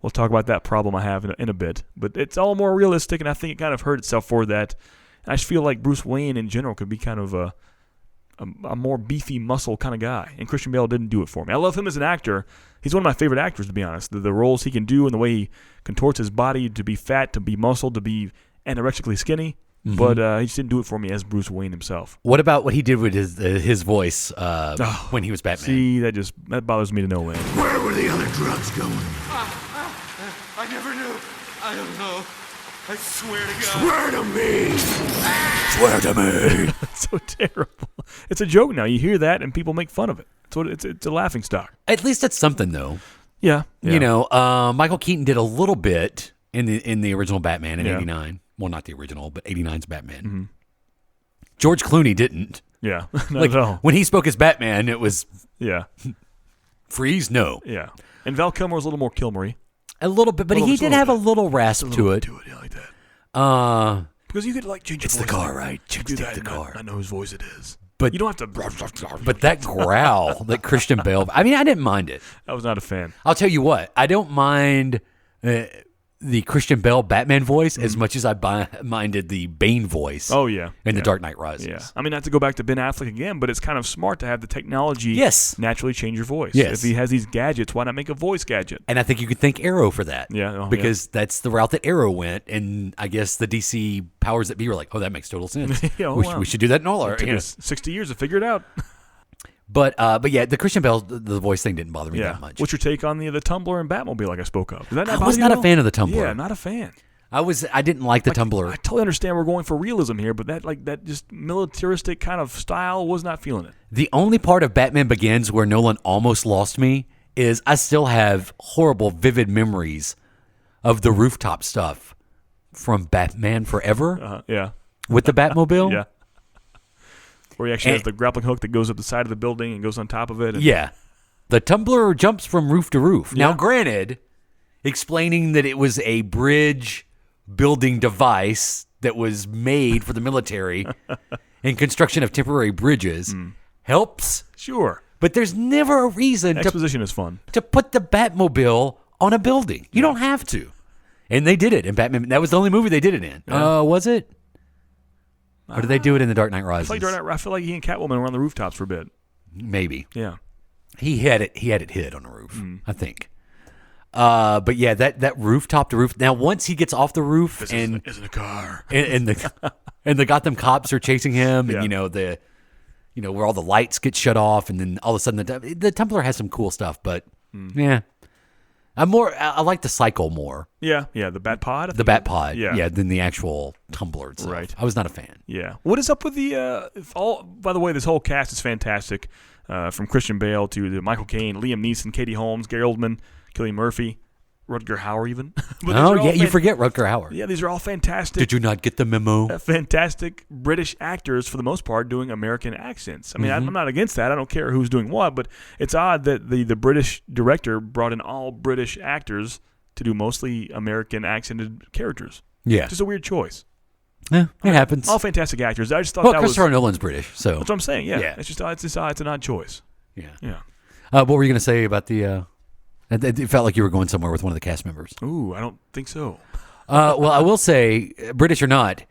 We'll talk about that problem I have in a bit, but it's all more realistic, and I think it kind of hurt itself for that. And I just feel like Bruce Wayne in general could be kind of a more beefy muscle kind of guy, and Christian Bale didn't do it for me. I love him as an actor. He's one of my favorite actors, to be honest. The roles he can do and the way he contorts his body to be fat, to be muscled, to be anorexically skinny. But he just didn't do it for me as Bruce Wayne himself. What about what he did with his voice when he was Batman? See, that bothers me to no end. Where were the other drugs going? I never knew. I don't know. I swear to God. Swear to me. Swear to me. It's so terrible. It's a joke now. You hear that and people make fun of it. It's a laughing stock. At least it's something, though. Yeah. Michael Keaton did a little bit in the original Batman in '89. Well, not the original, but '89's Batman. Mm-hmm. George Clooney didn't. Yeah, not like at all. when he spoke as Batman, it was freeze. No. Yeah, and Val Kilmer was a little more Kilmery. A little bit, but he did have a little rasp to it. Yeah, like that. Because you could change your it's voice. the car, right? Do that the car. I know whose voice it is. But you don't have to. But that growl that Christian Bale. I mean, I didn't mind it. I was not a fan. I'll tell you what. I don't mind the Christian Bale Batman voice as much as I minded the Bane voice. Oh yeah, in The Dark Knight Rises. Yeah, I mean, not to go back to Ben Affleck again, but it's kind of smart to have the technology. Naturally change your voice. Yes. If he has these gadgets, why not make a voice gadget? And I think you could thank Arrow for that. Yeah, because that's the route that Arrow went, and I guess the DC powers that be were like, "Oh, that makes total sense. We should do that in all our." It took us 60 years to figure it out. But yeah, the Christian Bale the voice thing didn't bother me that much. What's your take on the Tumbler and Batmobile like I spoke of? I was not a fan of the Tumbler. Yeah, not a fan. I didn't like the Tumbler. I totally understand we're going for realism here, but that just militaristic kind of style was not feeling it. The only part of Batman Begins where Nolan almost lost me is I still have horrible, vivid memories of the rooftop stuff from Batman Forever. Yeah. With the Batmobile. Yeah. Where he actually has the grappling hook that goes up the side of the building and goes on top of it. Yeah. The Tumbler jumps from roof to roof. Yeah. Now, granted, explaining that it was a bridge building device that was made for the military and construction of temporary bridges helps. Sure. But there's never a reason Exposition is fun. to put the Batmobile on a building. You don't have to. And they did it in Batman. That was the only movie they did it in. Was it? Or did they do it in The Dark Knight Rises? I feel like he and Catwoman were on the rooftops for a bit. Maybe. Yeah. He had it hid on the roof, I think. But yeah, that rooftop to roof. Now, once he gets off the roof this and isn't a car, and the Gotham cops are chasing him, and where all the lights get shut off, and then all of a sudden the Tumbler has some cool stuff, but yeah. I like the cycle more. Yeah, the Bat Pod. The Bat Pod, than the actual Tumbler itself. Right. I was not a fan. Yeah. What is up with the by the way, this whole cast is fantastic. From Christian Bale to Michael Caine, Liam Neeson, Katie Holmes, Gary Oldman, Cillian Murphy, Rutger Hauer even. You forget Rutger Hauer. Yeah, these are all fantastic. Did you not get the memo? Fantastic British actors, for the most part, doing American accents. I mean, I'm not against that. I don't care who's doing what, but it's odd that the British director brought in all British actors to do mostly American accented characters. Yeah. Just a weird choice. Yeah, it happens. All fantastic actors. I just thought that Christopher Nolan's British, so that's what I'm saying. Yeah. It's an odd choice. Yeah. What were you going to say about the? It felt like you were going somewhere with one of the cast members. Ooh, I don't think so. Well, I will say, British or not,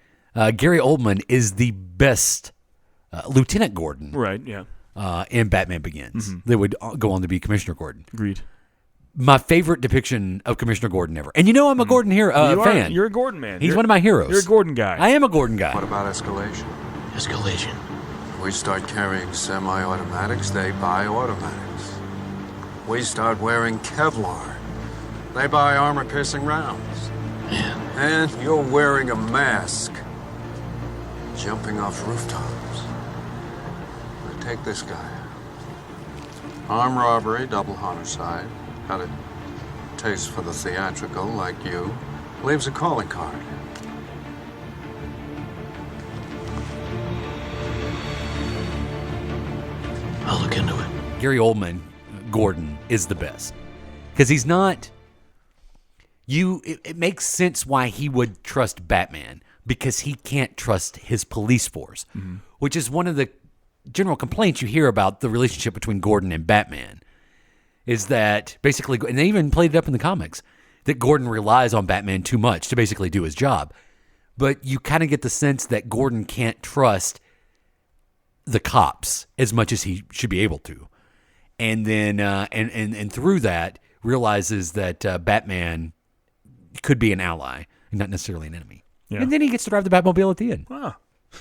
Gary Oldman is the best Lieutenant Gordon. Right. Yeah. In Batman Begins, they would go on to be Commissioner Gordon. Agreed. my favorite depiction of Commissioner Gordon ever. And you know I'm a Gordon fan. You're a Gordon man. He's one of my heroes. You're a Gordon guy. I am a Gordon guy. What about escalation? Escalation. We start carrying semi-automatics, they buy automatics. We start wearing Kevlar, they buy armor-piercing rounds. Yeah. And you're wearing a mask, jumping off rooftops. Now take this guy. Armed robbery, double homicide. Got a taste for the theatrical, like you. Leaves a calling card. I'll look into it. Gary Oldman, Gordon, is the best. Because he's not... It makes sense why he would trust Batman, because he can't trust his police force, which is one of the general complaints you hear about the relationship between Gordon and Batman, is that basically, and they even played it up in the comics, that Gordon relies on Batman too much to basically do his job. But you kind of get the sense that Gordon can't trust the cops as much as he should be able to. And then, and through that, realizes that Batman could be an ally and not necessarily an enemy. Yeah. And then he gets to drive the Batmobile at the end. Wow.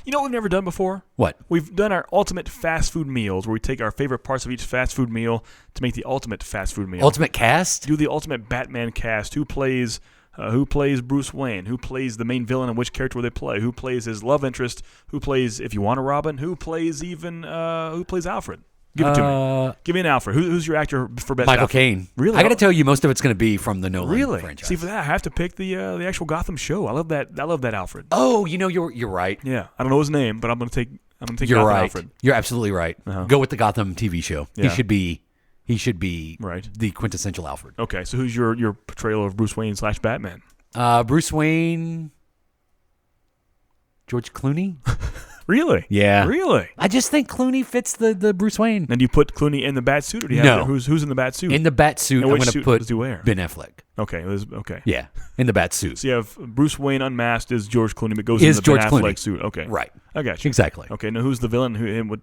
You know what we've never done before? What? We've done our ultimate fast food meals, where we take our favorite parts of each fast food meal to make the ultimate fast food meal. Ultimate cast? Do the ultimate Batman cast. Who plays Bruce Wayne? Who plays the main villain, and which character will they play? Who plays his love interest? Who plays, if you want a Robin? Who plays Alfred? Give it to me. Give me an Alfred. Who's your actor for best? Michael Alfred? Caine. Really? I got to tell you, most of it's going to be from the Nolan franchise. See, for that, I have to pick the actual Gotham show. I love that Alfred. Oh, you're right. Yeah, I don't know his name, but I'm going to take you're Gotham right. Alfred. You're absolutely right. Go with the Gotham TV show. Yeah. He should be right. The quintessential Alfred. Okay, so who's your portrayal of Bruce Wayne / Batman? Bruce Wayne, George Clooney. Really? Yeah. Really? I just think Clooney fits the Bruce Wayne. And do you put Clooney in the bat suit, or do you No. have who's in the bat suit? In the bat suit, I'm going to put does he wear? Ben Affleck. Okay. Okay. Yeah, in the bat suit. So you have Bruce Wayne unmasked is George Clooney, but goes in the George Ben Clooney. Affleck suit. Okay. Right. I got you. Exactly. Okay. Now who's the villain?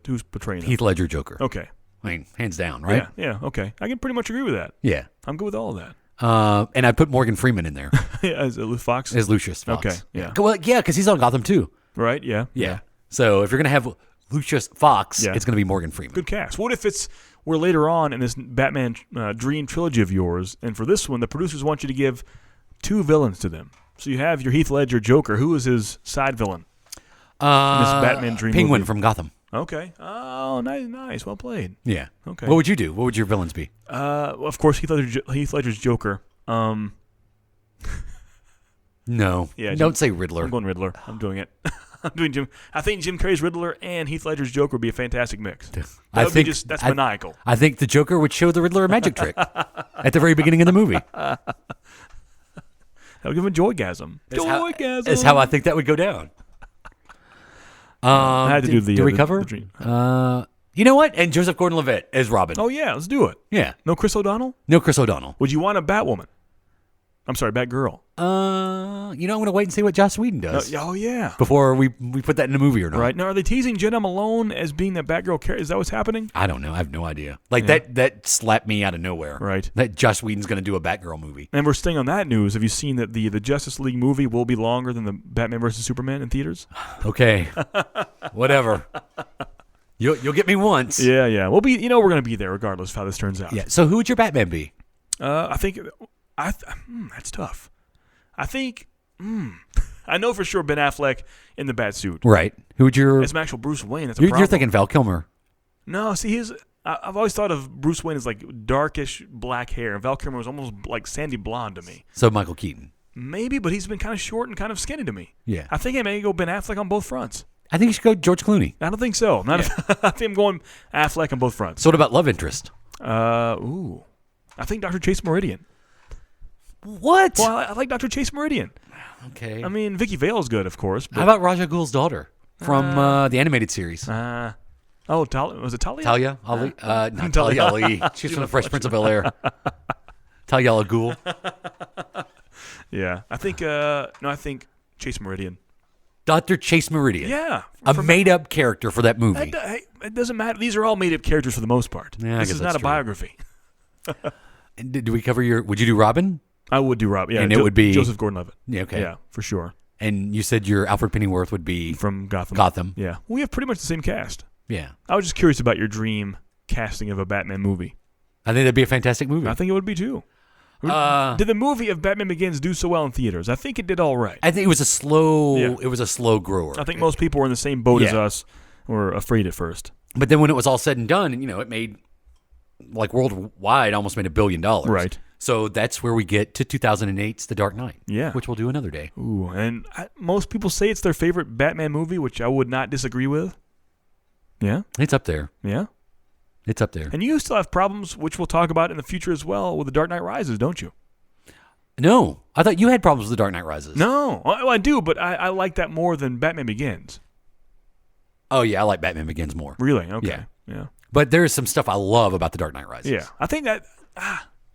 Who's portraying him? Heath Ledger Joker. Okay. I mean, hands down, right? Yeah. Okay. I can pretty much agree with that. Yeah. I'm good with all of that. And I put Morgan Freeman in there. As Fox? As Lucius Fox. Okay. Yeah. Well, yeah, because he's on Gotham too. Right. Yeah. So if you're going to have Lucius Fox, it's going to be Morgan Freeman. Good cast. What if we're later on in this Batman Dream trilogy of yours, and for this one, the producers want you to give 2 villains to them. So you have your Heath Ledger Joker. Who is his side villain in this Batman Dream Penguin movie? from Gotham. Okay. Oh, nice. Well played. Yeah. Okay. What would you do? What would your villains be? Well, of course, Heath Ledger's Joker. No. Yeah. Don't say Riddler. I'm going Riddler. I'm doing it. I'm doing Jim. I think Jim Carrey's Riddler and Heath Ledger's Joker would be a fantastic mix. That's maniacal. I think the Joker would show the Riddler a magic trick at the very beginning of the movie. That would give him a joygasm. Joygasm. That's how I think that would go down. I had to do the. Do we cover? The dream. You know what? And Joseph Gordon-Levitt as Robin. Oh yeah, let's do it. Yeah. No Chris O'Donnell. No Chris O'Donnell. Would you want a Batwoman? I'm sorry, Batgirl. I'm going to wait and see what Joss Whedon does. Oh yeah. Before we put that in a movie or not. Right now, are they teasing Jenna Malone as being that Batgirl character? Is that what's happening? I don't know. I have no idea. That slapped me out of nowhere. Right. That Joss Whedon's going to do a Batgirl movie. And we're staying on that news. Have you seen that the Justice League movie will be longer than the Batman vs Superman in theaters? Okay. Whatever. You'll get me once. Yeah. We'll be. We're going to be there regardless of how this turns out. Yeah. So who would your Batman be? I think. That's tough. I think. I know for sure Ben Affleck in the bat suit. Right. Who would your? It's actual Bruce Wayne. That's a you're problem. thinking Val Kilmer. No, see, I've always thought of Bruce Wayne as like darkish black hair, and Val Kilmer was almost like sandy blonde to me. So Michael Keaton. Maybe, but he's been kind of short and kind of skinny to me. Yeah. I think I may go Ben Affleck on both fronts. I think you should go George Clooney. I don't think so. I think I'm going Affleck on both fronts. So what about love interest? I think Dr. Chase Meridian. What? Well, I like Dr. Chase Meridian. Okay. I mean, Vicky Vale's good, of course. But how about Ra's al Ghul's daughter from the animated series? Was it Talia? Talia Ali? Not Talia Ali. She's from the Fresh Prince of Bel-Air. Talia al Ghul. Yeah. I think Chase Meridian. Dr. Chase Meridian. Yeah. A made-up character for that movie. It doesn't matter. These are all made-up characters for the most part. Yeah, this is not a biography. And did we cover your? Would you do Robin? I would do Robin. Yeah, and it would be Joseph Gordon-Levitt. Yeah, okay. Yeah, for sure. And you said your Alfred Pennyworth would be from Gotham. Gotham. Yeah, we have pretty much the same cast. Yeah. I was just curious about your dream casting of a Batman movie. I think that'd be a fantastic movie. I think it would be too. Did the movie of Batman Begins do so well in theaters? I think it did all right. I think it was a slow. Yeah. It was a slow grower. I think most people were in the same boat as us. Were afraid at first. But then when it was all said and done, it made like worldwide almost made $1 billion. Right. So that's where we get to 2008's The Dark Knight. Yeah. Which we'll do another day. Ooh, and most people say it's their favorite Batman movie, which I would not disagree with. Yeah. It's up there. Yeah. It's up there. And you still have problems, which we'll talk about in the future as well, with The Dark Knight Rises, don't you? No. I thought you had problems with The Dark Knight Rises. No. Well, I do, but I like that more than Batman Begins. Oh, yeah. I like Batman Begins more. Really? Okay. Yeah. But there is some stuff I love about The Dark Knight Rises. Yeah. I think that...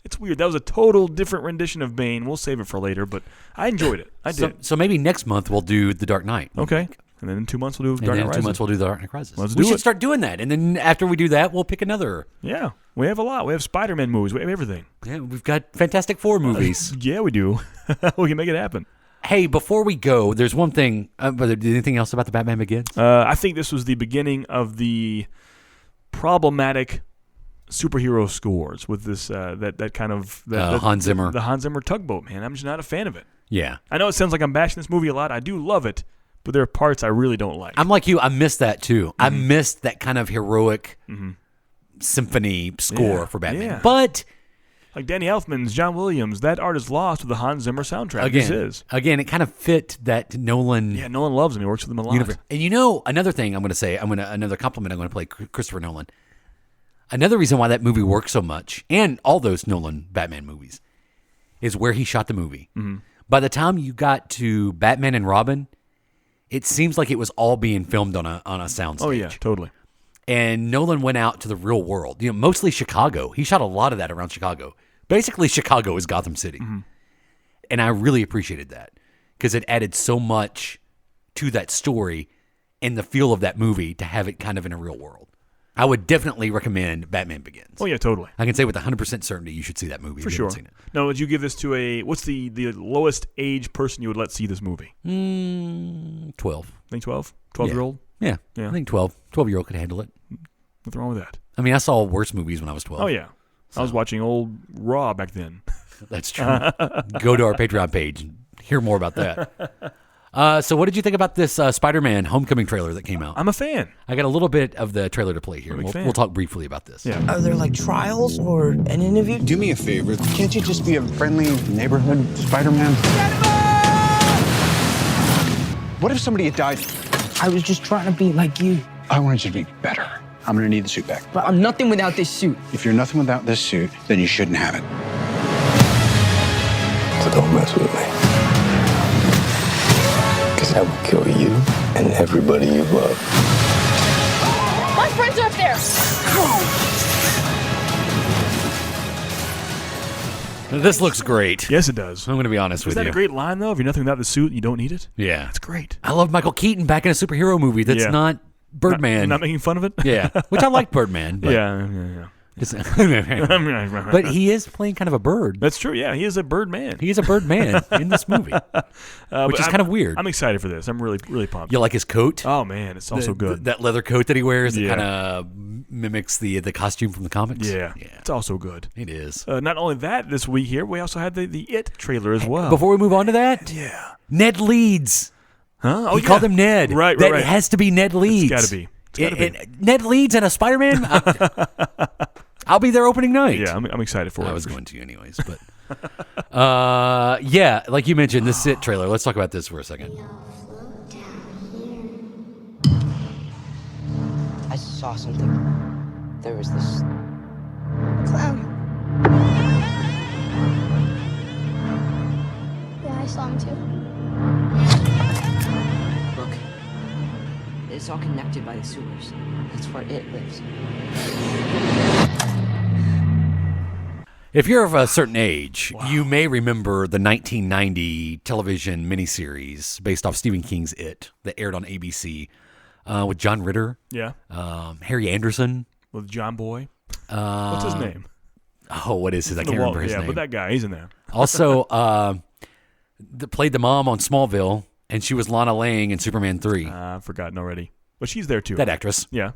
it's weird. That was a total different rendition of Bane. We'll save it for later, but I enjoyed it. I did. So maybe next month we'll do The Dark Knight. Okay. And then in 2 months we'll do Dark Knight Rises. In 2 months we'll do The Dark Knight Rises. Let's we do should it. start doing that. And then after we do that, we'll pick another. Yeah. We have a lot. We have Spider-Man movies. We have everything. Yeah, we've got Fantastic Four movies. Yeah, we do. We can make it happen. Hey, before we go, there's one thing. Anything else about the Batman Begins? I think this was the beginning of the problematic superhero scores with this that kind of Hans Zimmer. The Hans Zimmer tugboat, man. I'm just not a fan of it. Yeah. I know it sounds like I'm bashing this movie a lot. I do love it, but there are parts I really don't like. I'm like you. I missed that too. Mm-hmm. I missed that kind of heroic symphony score for Batman. Yeah. But like Danny Elfman's, John Williams, that art is lost with the Hans Zimmer soundtrack. Again, it kind of fit that Nolan. Yeah, Nolan loves him. He works with him a lot. Universe. And another thing I'm going to say, another compliment I'm going to play Christopher Nolan. Another reason why that movie works so much, and all those Nolan Batman movies, is where he shot the movie. Mm-hmm. By the time you got to Batman and Robin, it seems like it was all being filmed on a soundstage. Oh yeah, totally. And Nolan went out to the real world, mostly Chicago. He shot a lot of that around Chicago. Basically, Chicago is Gotham City. Mm-hmm. And I really appreciated that because it added so much to that story and the feel of that movie to have it kind of in a real world. I would definitely recommend Batman Begins. Oh, yeah, totally. I can say with 100% certainty you should see that movie. For sure. Seen it. Now, would you give this to what's the lowest age person you would let see this movie? 12. Think 12? 12-year-old? Yeah. I think 12. 12-year-old could handle it. Nothing wrong with that. I mean, I saw worse movies when I was 12. Oh, yeah. So. I was watching old Raw back then. That's true. Go to our Patreon page and hear more about that. So what did you think about this Spider-Man Homecoming trailer that came out? I'm a fan. I got a little bit of the trailer to play here. We'll talk briefly about this. Yeah. Are there like trials or an interview? Do me a favor. Can't you just be a friendly neighborhood Spider-Man? What if somebody had died? I was just trying to be like you. I wanted you to be better. I'm going to need the suit back. But I'm nothing without this suit. If you're nothing without this suit, then you shouldn't have it. So don't mess with me. Because I will kill you and everybody you love. My friends are up there! This looks great. Yes, it does. I'm going to be honest with you. Is that a great line, though? If you're nothing without the suit, you don't need it? Yeah. That's great. I love Michael Keaton back in a superhero movie that's not Birdman. Not making fun of it? Yeah. Which I like Birdman. But Yeah. But he is playing kind of a bird. That's true, yeah. He is a bird man. He is a bird man in this movie, which is kind of weird. I'm excited for this. I'm really, really pumped. You like his coat? Oh, man. It's also good. That leather coat that he wears that kind of mimics the costume from the comics. Yeah. It's also good. It is. Not only that, this week here, we also had the It trailer as well. Before we move on to that, Ned Leeds. Huh? Oh, he called him Ned. Right. It has to be Ned Leeds. It's got to be. Ned Leeds and a Spider-Man? I'll be there opening night. Yeah, I'm excited for it. I was going to anyways, but like you mentioned, this It trailer. Let's talk about this for a second. I saw something. There was this clown. Yeah, I saw him too. Look, it's all connected by the sewers. That's where It lives. If you're of a certain age, you may remember the 1990 television miniseries based off Stephen King's It that aired on ABC with John Ritter. Yeah. Harry Anderson. With John Boy. What's his name? Oh, what is his? I can't remember his name. Yeah, but that guy, he's in there. Also, played the mom on Smallville, and she was Lana Lang in Superman 3. I've forgotten already. But she's there, too. That actress. Yeah.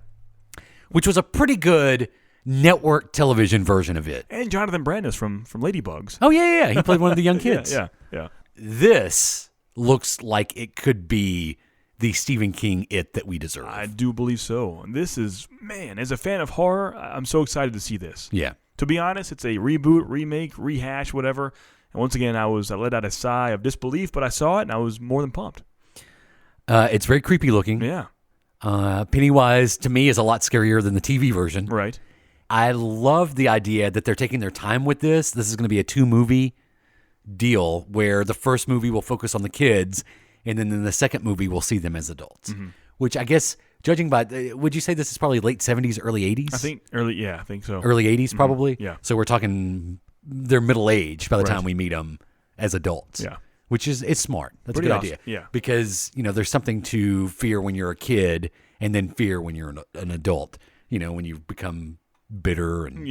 Which was a pretty good network television version of it. And Jonathan Brandis from Ladybugs. Oh, yeah. He played one of the young kids. Yeah. This looks like it could be the Stephen King It that we deserve. I do believe so. And this is, man, as a fan of horror, I'm so excited to see this. Yeah. To be honest, it's a reboot, remake, rehash, whatever. And once again, I let out a sigh of disbelief, but I saw it, and I was more than pumped. It's very creepy looking. Yeah. Pennywise, to me, is a lot scarier than the TV version. Right. I love the idea that they're taking their time with this. This is going to be a 2-movie deal where the first movie will focus on the kids, and then in the second movie, we'll see them as adults. Mm-hmm. Which I guess, judging by, would you say this is probably late 70s, early 80s? I think so. Early 80s, probably? Mm-hmm. Yeah. So we're talking they're middle age by the time we meet them as adults. Yeah. Which it's smart. That's Pretty a good awesome. idea. Yeah. Because, there's something to fear when you're a kid and then fear when you're an adult. When you become bitter and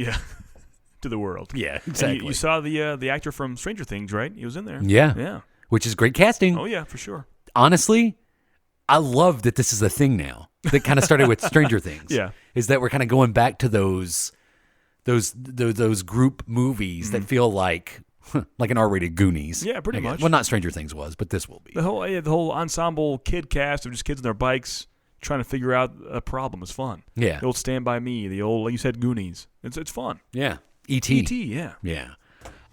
to the world. Yeah, exactly. You saw the actor from Stranger Things, right? He was in there. Yeah. Which is great casting. Oh, yeah, for sure. Honestly, I love that this is a thing now. That kind of started with Stranger Things. Yeah. Is that we're kind of going back to those group movies that feel like an R-rated Goonies. Yeah, pretty much. Well, not Stranger Things was, but this will be. The whole ensemble kid cast of just kids on their bikes trying to figure out a problem is fun. Yeah. The old Stand By Me, the old, like you said, Goonies. It's fun. Yeah. E.T. E.T., yeah. Yeah.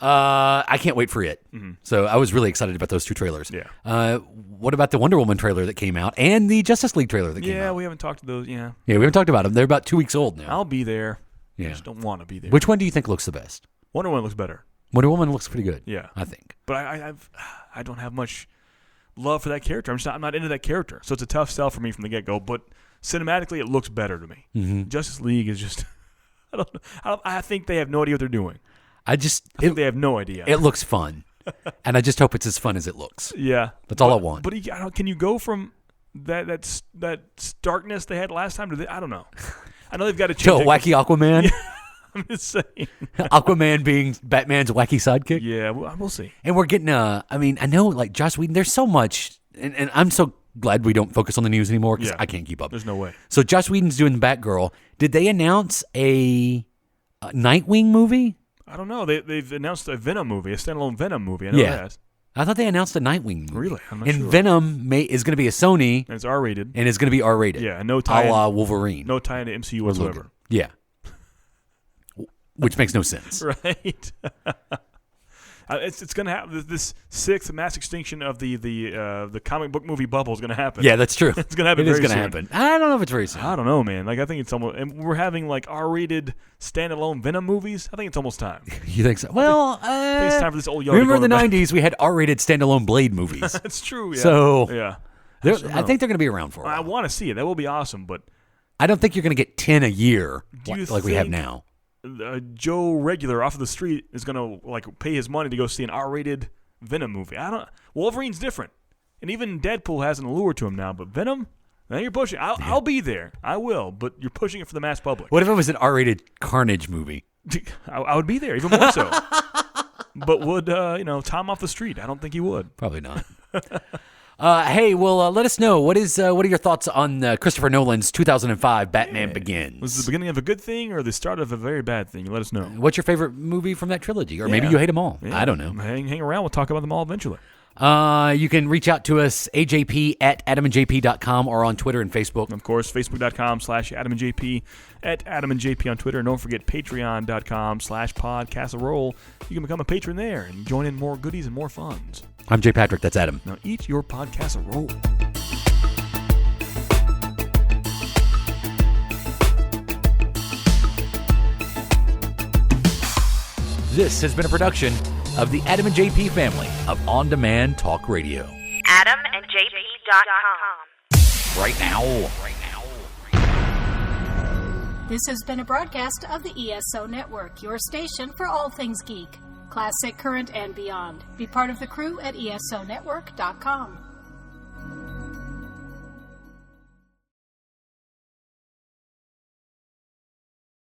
I can't wait for it. Mm-hmm. So I was really excited about those 2 trailers. Yeah. What about the Wonder Woman trailer that came out and the Justice League trailer that came out? Yeah, we haven't talked to those. Yeah. Yeah, we haven't talked about them. They're about 2 weeks old now. I'll be there. Yeah. I just don't want to be there. Which one do you think looks the best? Wonder Woman looks better. Wonder Woman looks pretty good. Yeah. I think. But I don't have much love for that character. I'm not into that character. So it's a tough sell for me from the get-go. But cinematically, it looks better to me. Mm-hmm. Justice League is just I think they have no idea what they're doing. I think they have no idea. It looks fun. And I just hope it's as fun as it looks. Yeah. That's all I want. But can you go from that starkness they had last time to I don't know. I know they've got to change. Joe, wacky Aquaman? Yeah, I'm just saying. Aquaman being Batman's wacky sidekick? Yeah, we'll see. And we're getting, I know, like Joss Whedon, there's so much, and I'm so glad we don't focus on the news anymore because I can't keep up. There's no way. So Joss Whedon's doing Batgirl. Did they announce a Nightwing movie? I don't know. They've announced a Venom movie, a standalone Venom movie. I know that. I thought they announced a Nightwing movie. Really? I'm not and sure. Venom is going to be a Sony. And it's R-rated. And it's going to be R-rated. Yeah, and no tie. A la Wolverine. No tie into MCU whatsoever. Yeah. Which makes no sense. Right. It's going to happen. This 6th mass extinction of the comic book movie bubble is going to happen. Yeah, that's true. It's going to happen. It is going to happen. I don't know if it's very soon. I don't know, man. Like I think it's almost. And we're having like R-rated standalone Venom movies. I think it's almost time. You think so? Well, I think it's time for this old. Remember in the '90s we had R-rated standalone Blade movies. That's true. Yeah. So yeah, I think they're going to be around for a while. I want to see it. That will be awesome. But I don't think you're going to get 10 a year like we have now. Joe Regular off of the street is going to like pay his money to go see an R-rated Venom movie. Wolverine's different, and even Deadpool has an allure to him now. But Venom, now you're pushing. I'll be there. I will. But you're pushing it for the mass public. What if it was an R-rated Carnage movie? I would be there even more so. But would Tom off the street? I don't think he would. Probably not. Hey, well, let us know. What are your thoughts on Christopher Nolan's 2005 Batman Begins? Was it the beginning of a good thing or the start of a very bad thing? Let us know. What's your favorite movie from that trilogy? Or maybe you hate them all. Yeah. I don't know. Hang around. We'll talk about them all eventually. You can reach out to us, ajp@adamandjp.com or on Twitter and Facebook. Of course, facebook.com/adamandjp, @adamandjp on Twitter. And don't forget patreon.com/podcasserole. You can become a patron there and join in more goodies and more funds. I'm Jay Patrick. That's Adam. Now eat your podcasserole. This has been a production of the Adam and JP family of on-demand talk radio. AdamandJP.com. Right now. This has been a broadcast of the ESO Network, your station for all things geek, classic, current, and beyond. Be part of the crew at ESONetwork.com.